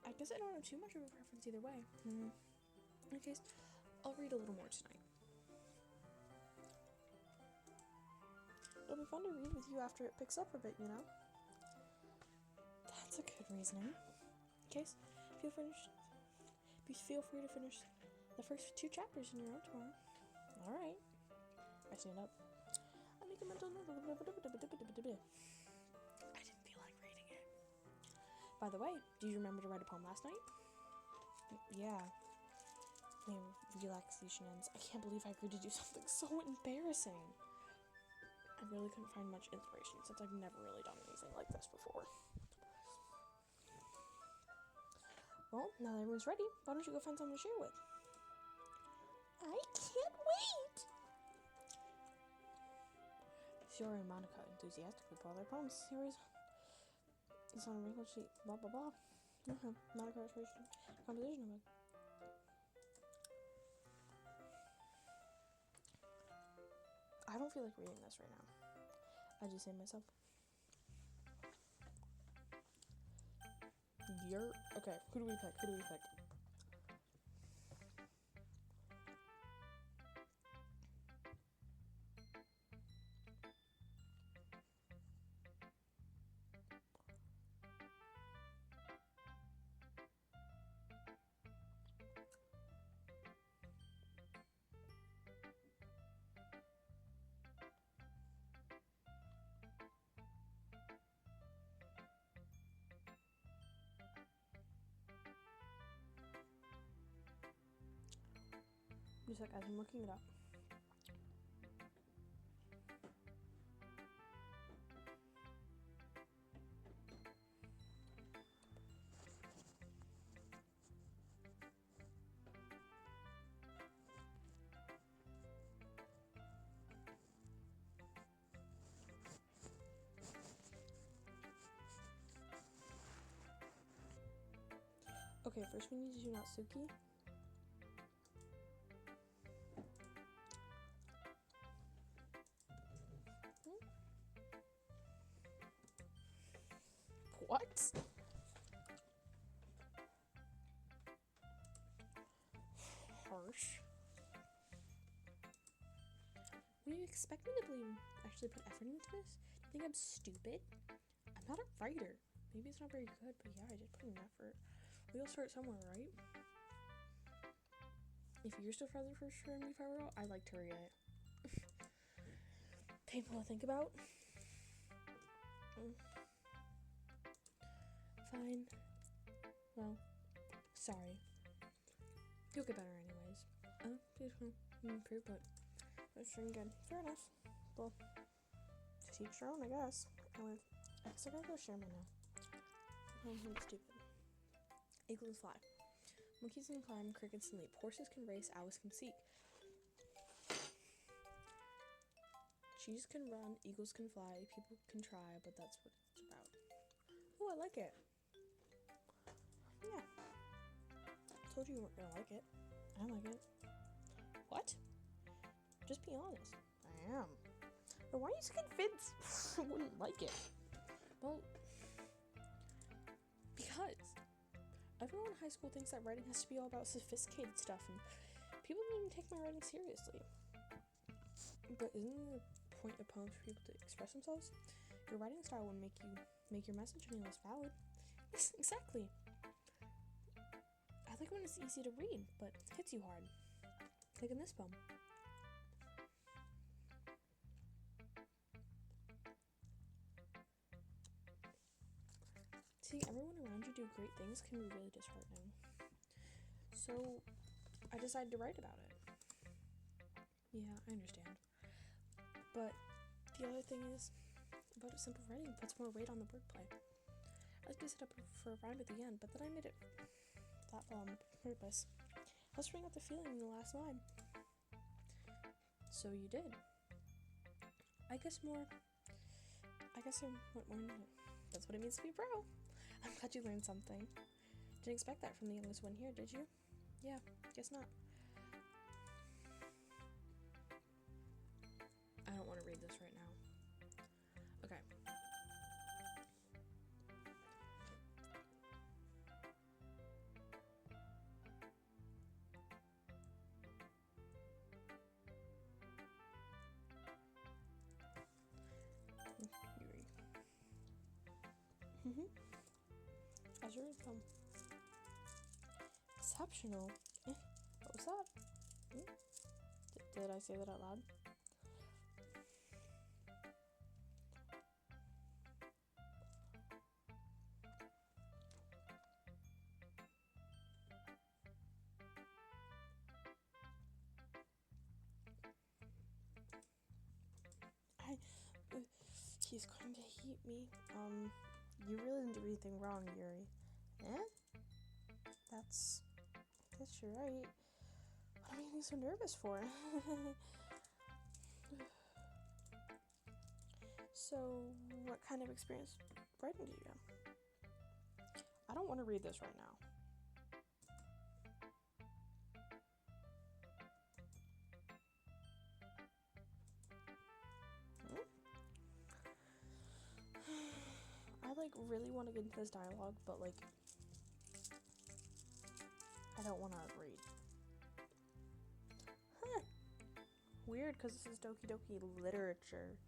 I guess I don't have too much of a preference either way. In any case, I'll read a little more tonight. It'll be fun to read with you after it picks up a bit, you know? That's a good reasoning. In case, feel free to finish the first 2 chapters in your own tomorrow. Alright. I stand up. I make a mental note. I didn't feel like reading it. By the way, do you remember to write a poem last night? Yeah. My relaxation ends. I can't believe I agreed to do something so embarrassing. I really couldn't find much inspiration since I've never really done anything like this before. Well, now that everyone's ready, why don't you go find someone to share with? I can't wait! Shiori and Monica enthusiastically pull their poems. Series is on a wrinkled sheet. Blah blah blah. Monica composition about. I don't feel like reading this right now. I just say to myself. Okay, who do we pick? Just like as I'm looking it up. Okay, first we need to do Natsuki. What? Harsh. What do you expect me to actually put effort into this? Do you think I'm stupid? I'm not a writer. Maybe it's not very good, but yeah, I did put in effort. We all start somewhere, right? If you're still further for sure me if I were, I'd like to read it. Painful to think about. Fine. Well, sorry. You'll get better anyways. Improve, but it's pretty good. Fair enough. Well, to teach your own, I guess. I guess I gotta go share my now. I'm stupid. Eagles fly. Monkeys can climb, crickets can leap. Horses can race, owls can seek. Cheese can run, eagles can fly, people can try, but that's what it's about. Oh, I like it. Yeah. Told you weren't gonna like it. I like it. What? Just be honest. I am. But why are you so convinced I wouldn't like it? Well, because everyone in high school thinks that writing has to be all about sophisticated stuff, and people don't even take my writing seriously. But isn't the point of poems for people to express themselves? Your writing style wouldn't make your message any less valid. Yes, exactly. I like when it's easy to read, but hits you hard. Like in this poem. Seeing everyone around you do great things can be really disheartening. So, I decided to write about it. Yeah, I understand. But the other thing is, about a simple writing puts more weight on the wordplay. I like to set up for a rhyme at the end, but then I made it that long on purpose. Let's bring out the feeling in the last line. So you did. I guess I went more into it. That's what it means to be pro. I'm glad you learned something. Didn't expect that from the youngest one here, did you? Yeah, guess not. I don't want to read this right now. Okay. As your income. Exceptional. What was that? Did I say that out loud? He's going to hate me. You really didn't do anything wrong, Yuri. That's you're right. What am I getting so nervous for? So, what kind of experience writing did you have? I don't want to read this right now. I really want to get into this dialogue, but I don't want to read. Weird, because this is Doki Doki Literature.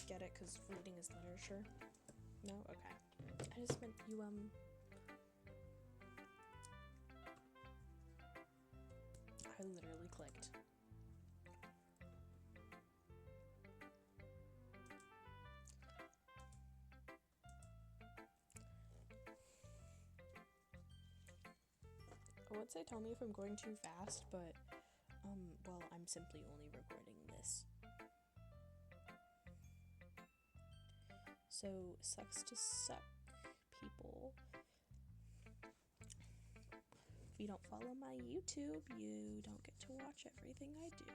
Get it? Because reading is literature? No? Okay. I just meant you, I literally clicked. I would say tell me if I'm going too fast, but, well, I'm simply only recording this. So, sucks to suck, people. If you don't follow my YouTube, you don't get to watch everything I do.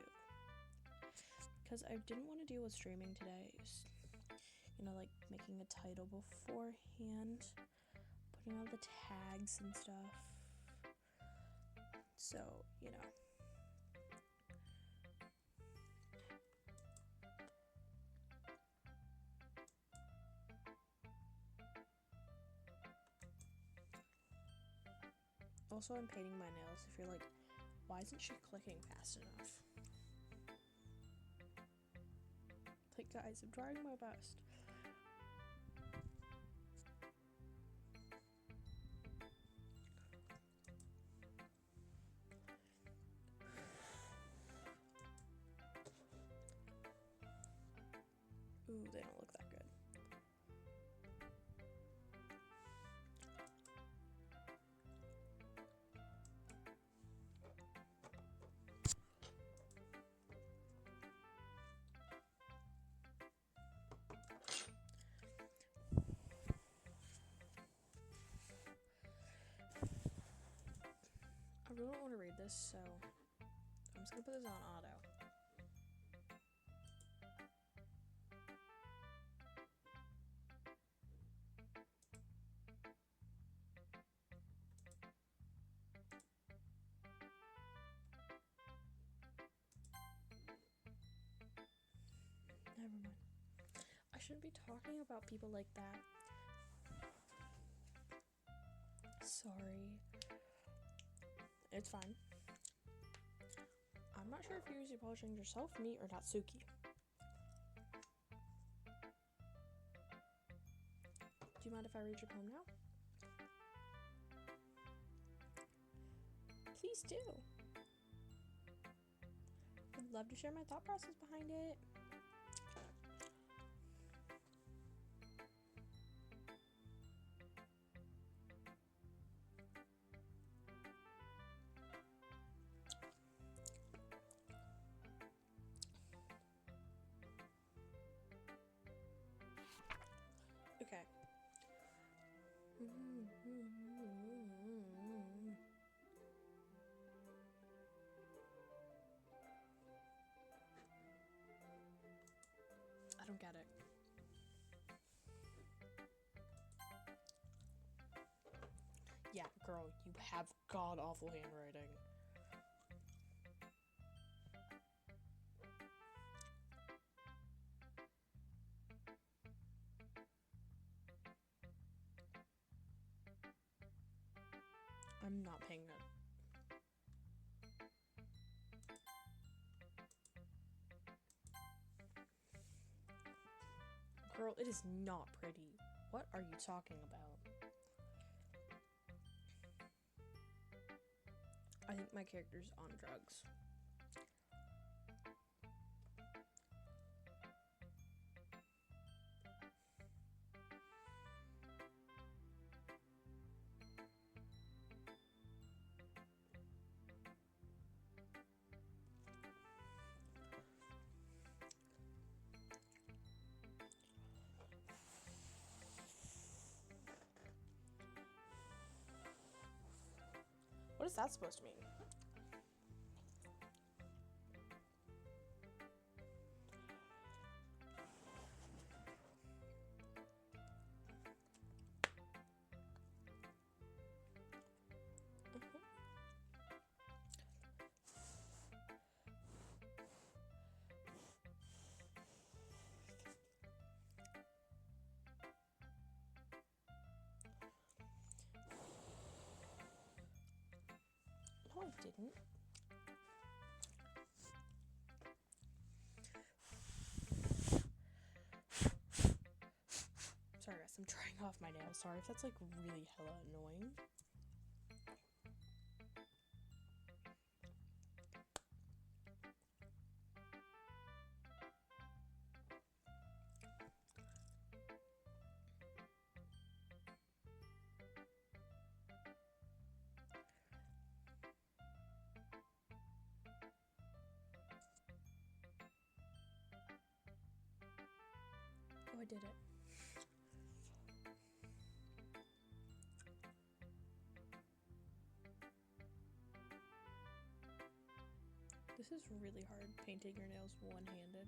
Because I didn't want to deal with streaming today. like making a title beforehand, putting all the tags and stuff. So, Also, I'm painting my nails. If you're like, why isn't she clicking fast enough? Like, guys, I'm trying my best. Ooh, they don't look that good. I really don't want to read this, so I'm just gonna put this on auto. Never mind. I shouldn't be talking about people like that. Sorry. It's fine. I'm not sure if you're usually polishing yourself, me, or Natsuki. Do you mind if I read your poem now? Please do. I'd love to share my thought process behind it. Okay. I don't get it. Yeah, girl, you have god-awful handwriting. I'm not paying it. Girl, it is not pretty. What are you talking about? I think my character's on drugs. What is that supposed to mean? No, I didn't. Sorry guys, I'm trying off my nails. Sorry if that's like really hella annoying. Oh, I did it. This is really hard, painting your nails one-handed.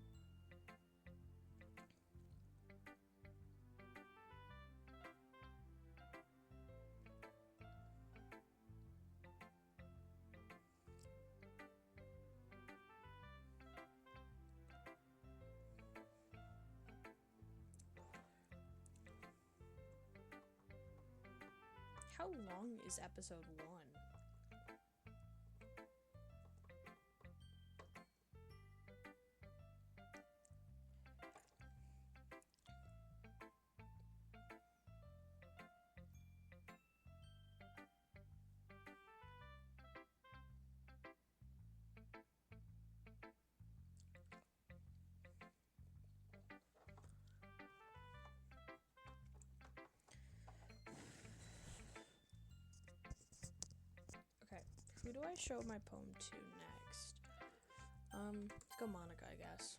How long is episode 1? Who do I show my poem to next? Let's go Monica, I guess.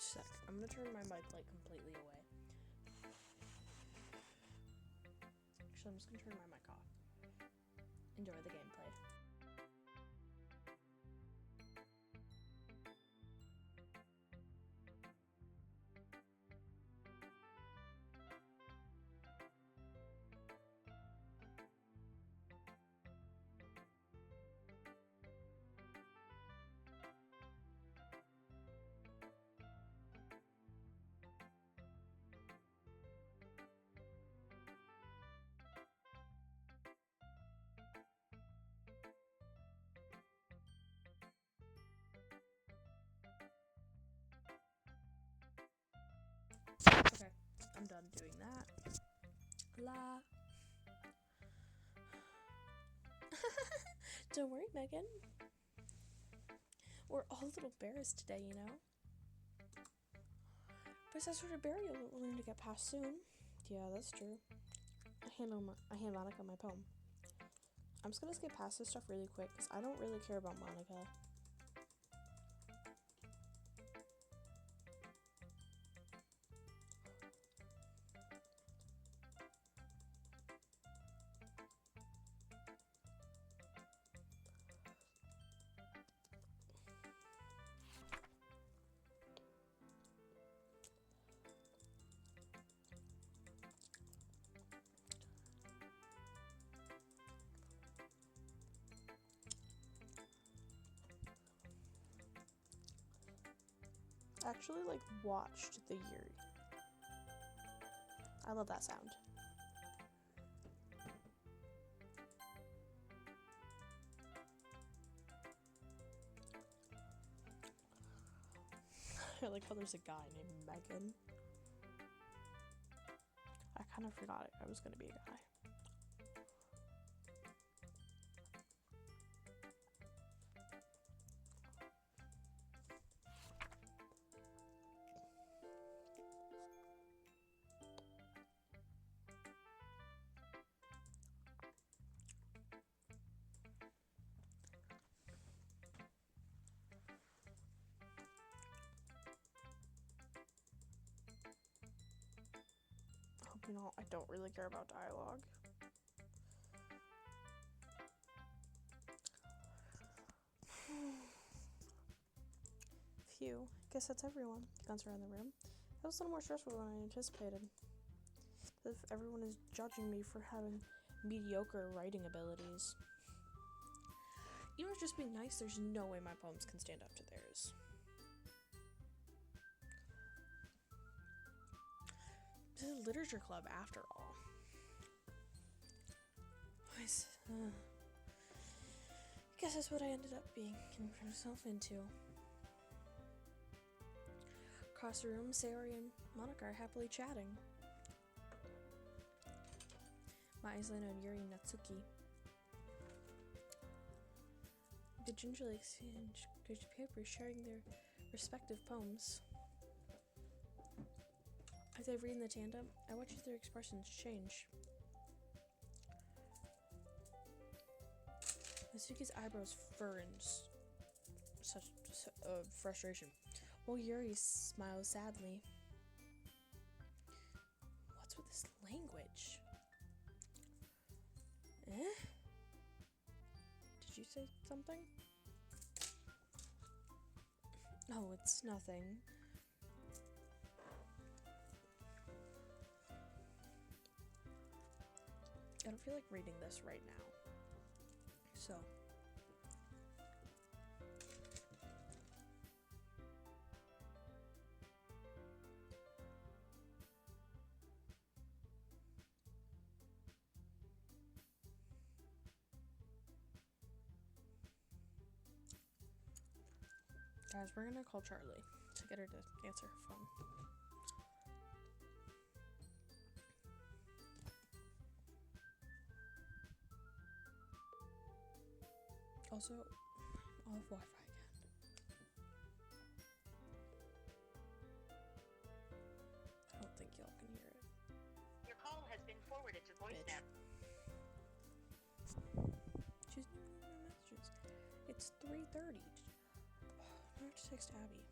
Just a sec. I'm gonna turn my mic like completely away. Actually, I'm just gonna turn my mic off. Enjoy the gameplay. Okay, I'm done doing that. La. Don't worry, Megan. We're all little bears today, you know? Professor DeBerry will learn to get past soon. Yeah, that's true. I hand Monica my poem. I'm just gonna skip past this stuff really quick because I don't really care about Monica. Actually, like, watched the Yuri. I love that sound. I like how there's a guy named Megan. I kind of forgot I was gonna be a guy. You know, I don't really care about dialogue. Phew, guess that's everyone. He glanced around the room. That was a little more stressful than I anticipated. If everyone is judging me for having mediocre writing abilities. Even if just being nice, there's no way my poems can stand up to theirs. This is a literature club after all. I guess that's what I ended up being getting myself into. Across the room, Sayori and Monica are happily chatting. My eyes land on Yuri and Natsuki. They gingerly exchange papers, sharing their respective poems. As I read in the tandem, I watch their expressions change. Natsuki's eyebrows furrowed, such frustration, while Yuri smiles sadly. What's with this language? Eh? Did you say something? No, it's nothing. I don't feel like reading this right now. So. Guys, we're gonna call Charlie to get her to answer her phone. Also, I'll have Wi-Fi again. I don't think y'all can hear it. Your call has been forwarded to voicemail. She's not reading my messages. It's 3:30. I have to text Abby.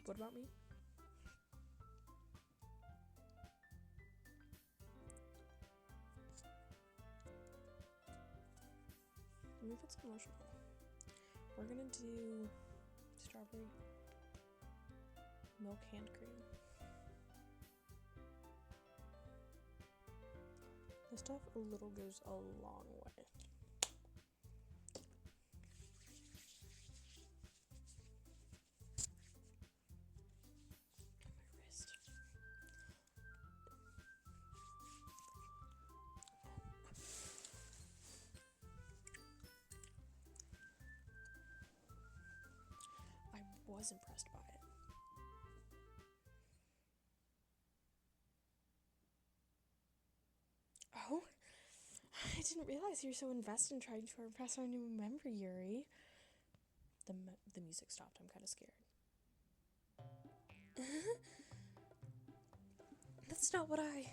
What about me? Let me put some marshmallow. We're gonna do strawberry milk hand cream. This stuff a little goes a long way. I was impressed by it. Oh, I didn't realize you're so invested in trying to impress our new member, Yuri. The music stopped. I'm kind of scared. That's not what I...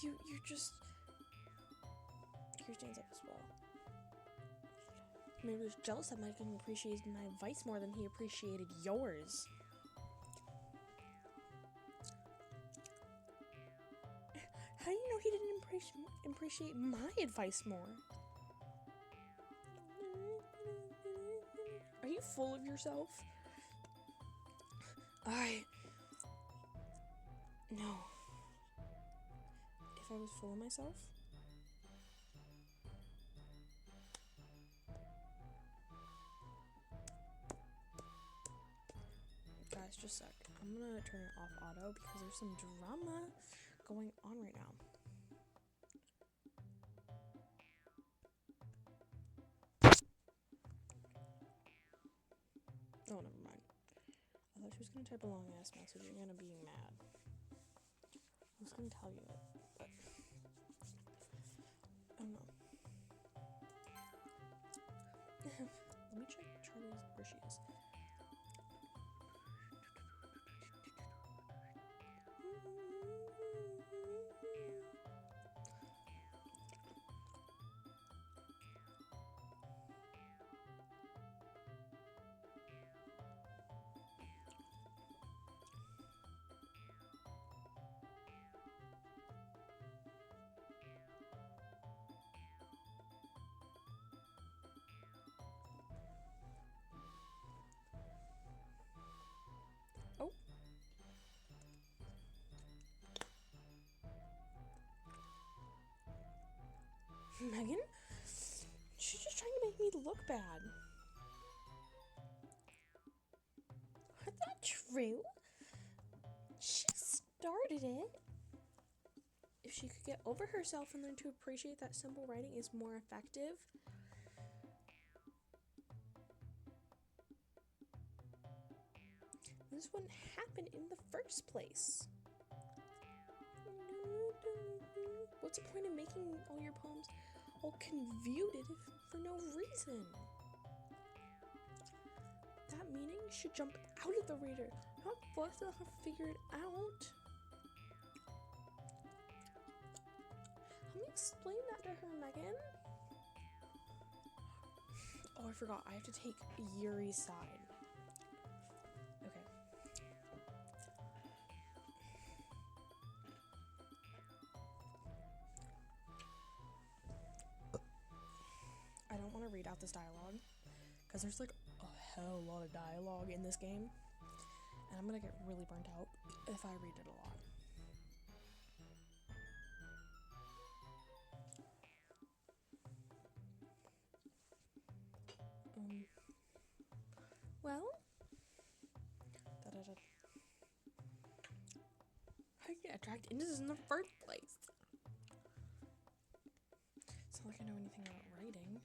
You're just... Your stands up as well. Maybe he was jealous that Mike appreciated my advice more than he appreciated yours. How do you know he didn't appreciate my advice more? Are you full of yourself? No. If I was full of myself? Guys, just a sec. I'm gonna turn it off auto because there's some drama going on right now. Oh, never mind. I thought she was gonna type a long ass message. You're gonna be mad. I was gonna tell you it, but I don't know. Let me check Charlie's where she is. Oh. Megan? She's just trying to make me look bad. Is that true? She started it. If she could get over herself and learn to appreciate that simple writing is more effective. This wouldn't happen in the first place. What's the point of making all your poems all convoluted for no reason? That meaning should jump out of the reader, not force them to figure it out. explain that to her, Megan? Oh, I forgot. I have to take Yuri's side. Okay. I don't want to read out this dialogue because there's like a hell lot of dialogue in this game, and I'm gonna get really burnt out if I read it a lot. Well, da-da-da. How do you get attracted into this in the first place? It's not like I know anything about writing.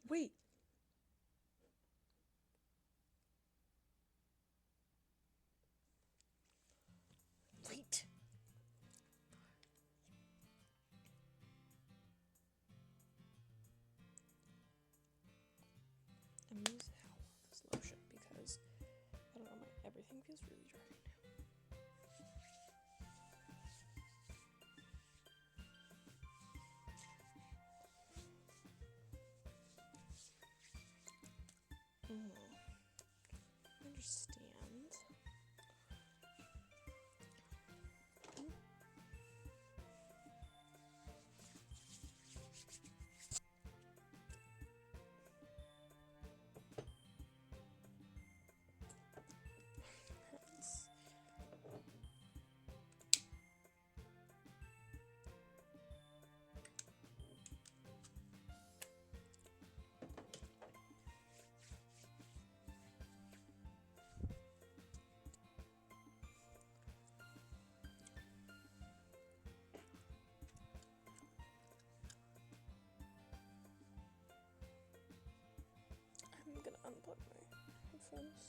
Wait. Wait. I'm gonna use this lotion because I don't know, everything feels really dry right now. I understand. I'm gonna unplug my headphones.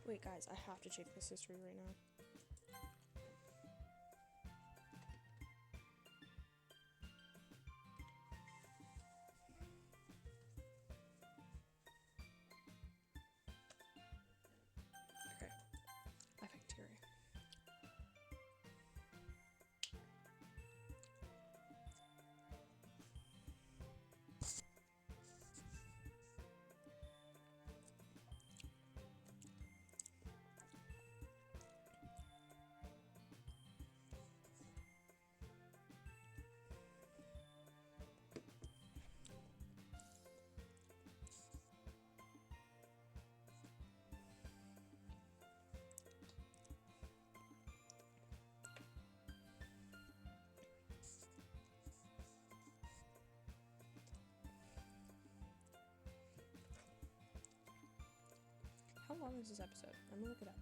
Wait, guys, I have to check this history right now. Okay, I picked Terry. How long is this episode? I'm gonna look it up.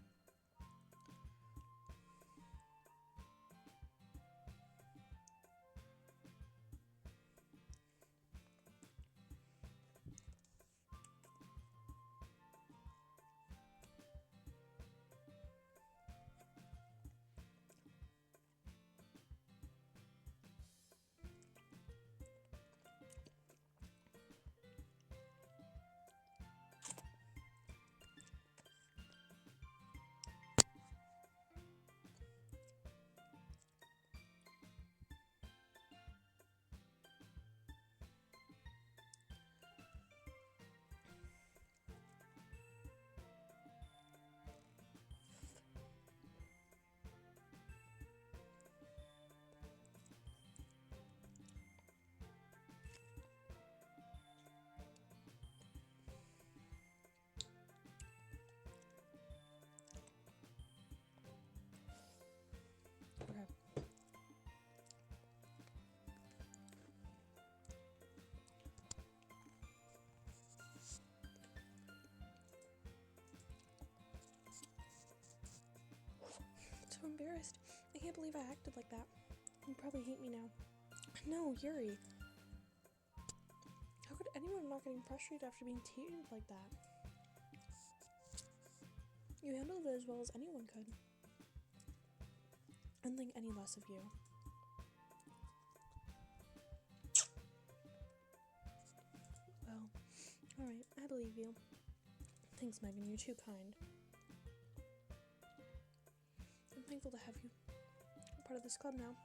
embarrassed. I can't believe I acted like that. You probably hate me now. No, Yuri. How could anyone not getting frustrated after being treated like that? You handled it as well as anyone could. I don't think any less of you. Well, alright, I believe you. Thanks, Megan, you're too kind. I'm thankful to have you part of this club now.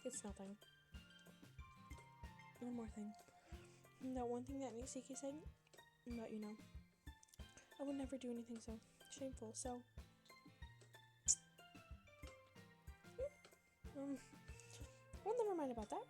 It's nothing. One more thing. That one thing that Nisiki said about, you know, I would never do anything so shameful, so well, never mind about that.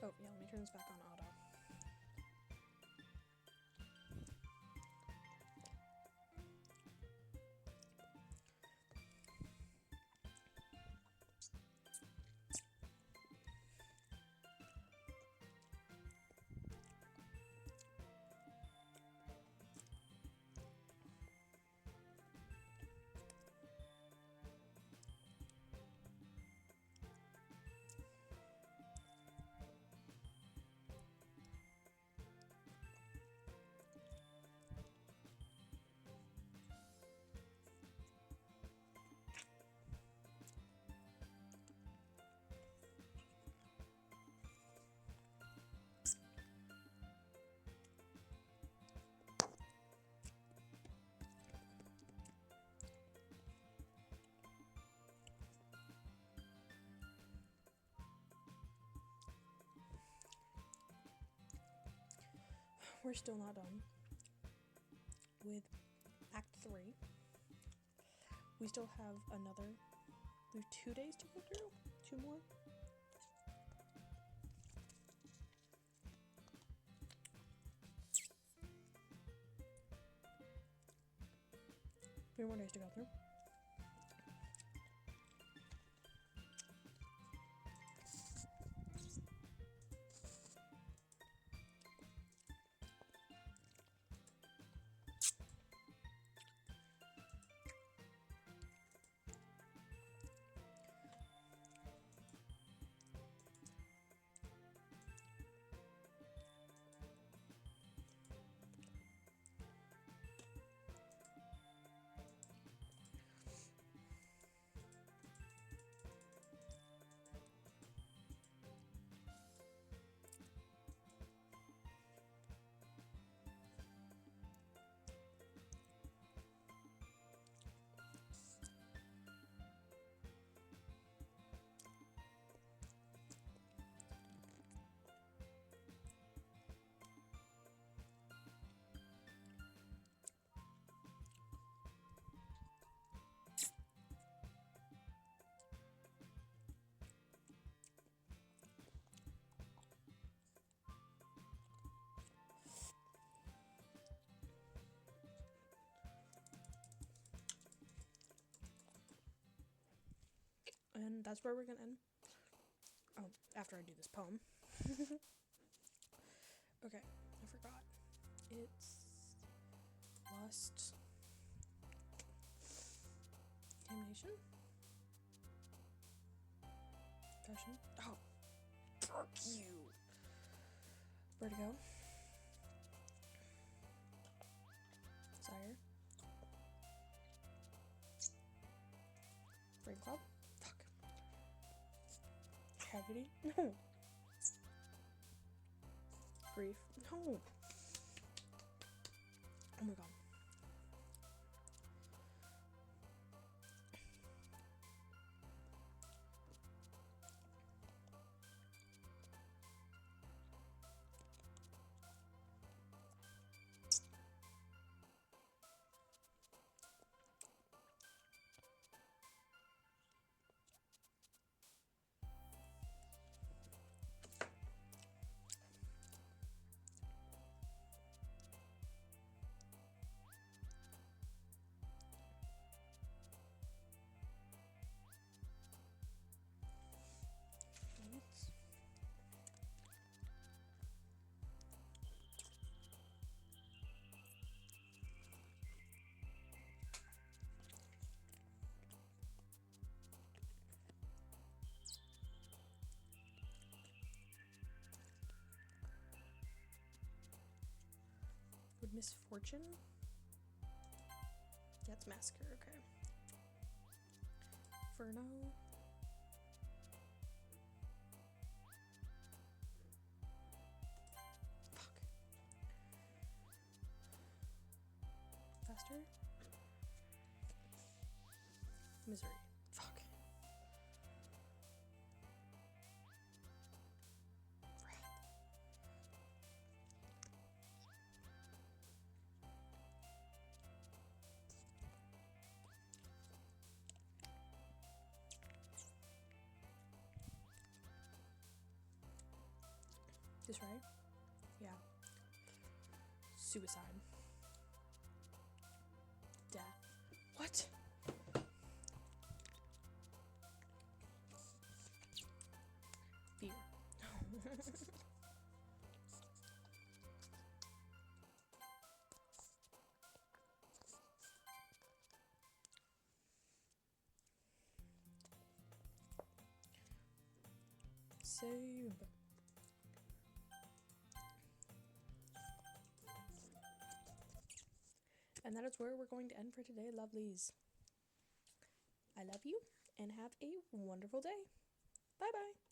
Oh, yeah, let me turn this back on auto. We're still not done with Act 3. We still have we have 2 days to go through? 2 more? Three more days to go through. And that's where we're gonna end. Oh, after I do this poem. Okay, I forgot. It's lust, contamination, passion. Oh, fuck you. Vertigo, desire, Club? Fuck. Tragedy? No. Grief? No. Oh my god. Would misfortune? That's massacre, okay. Inferno. Fuck. Faster? Misery. Fuck. This right? Yeah. Suicide. Death. What? Fear. Save. And that is where we're going to end for today, lovelies. I love you, and have a wonderful day. Bye-bye.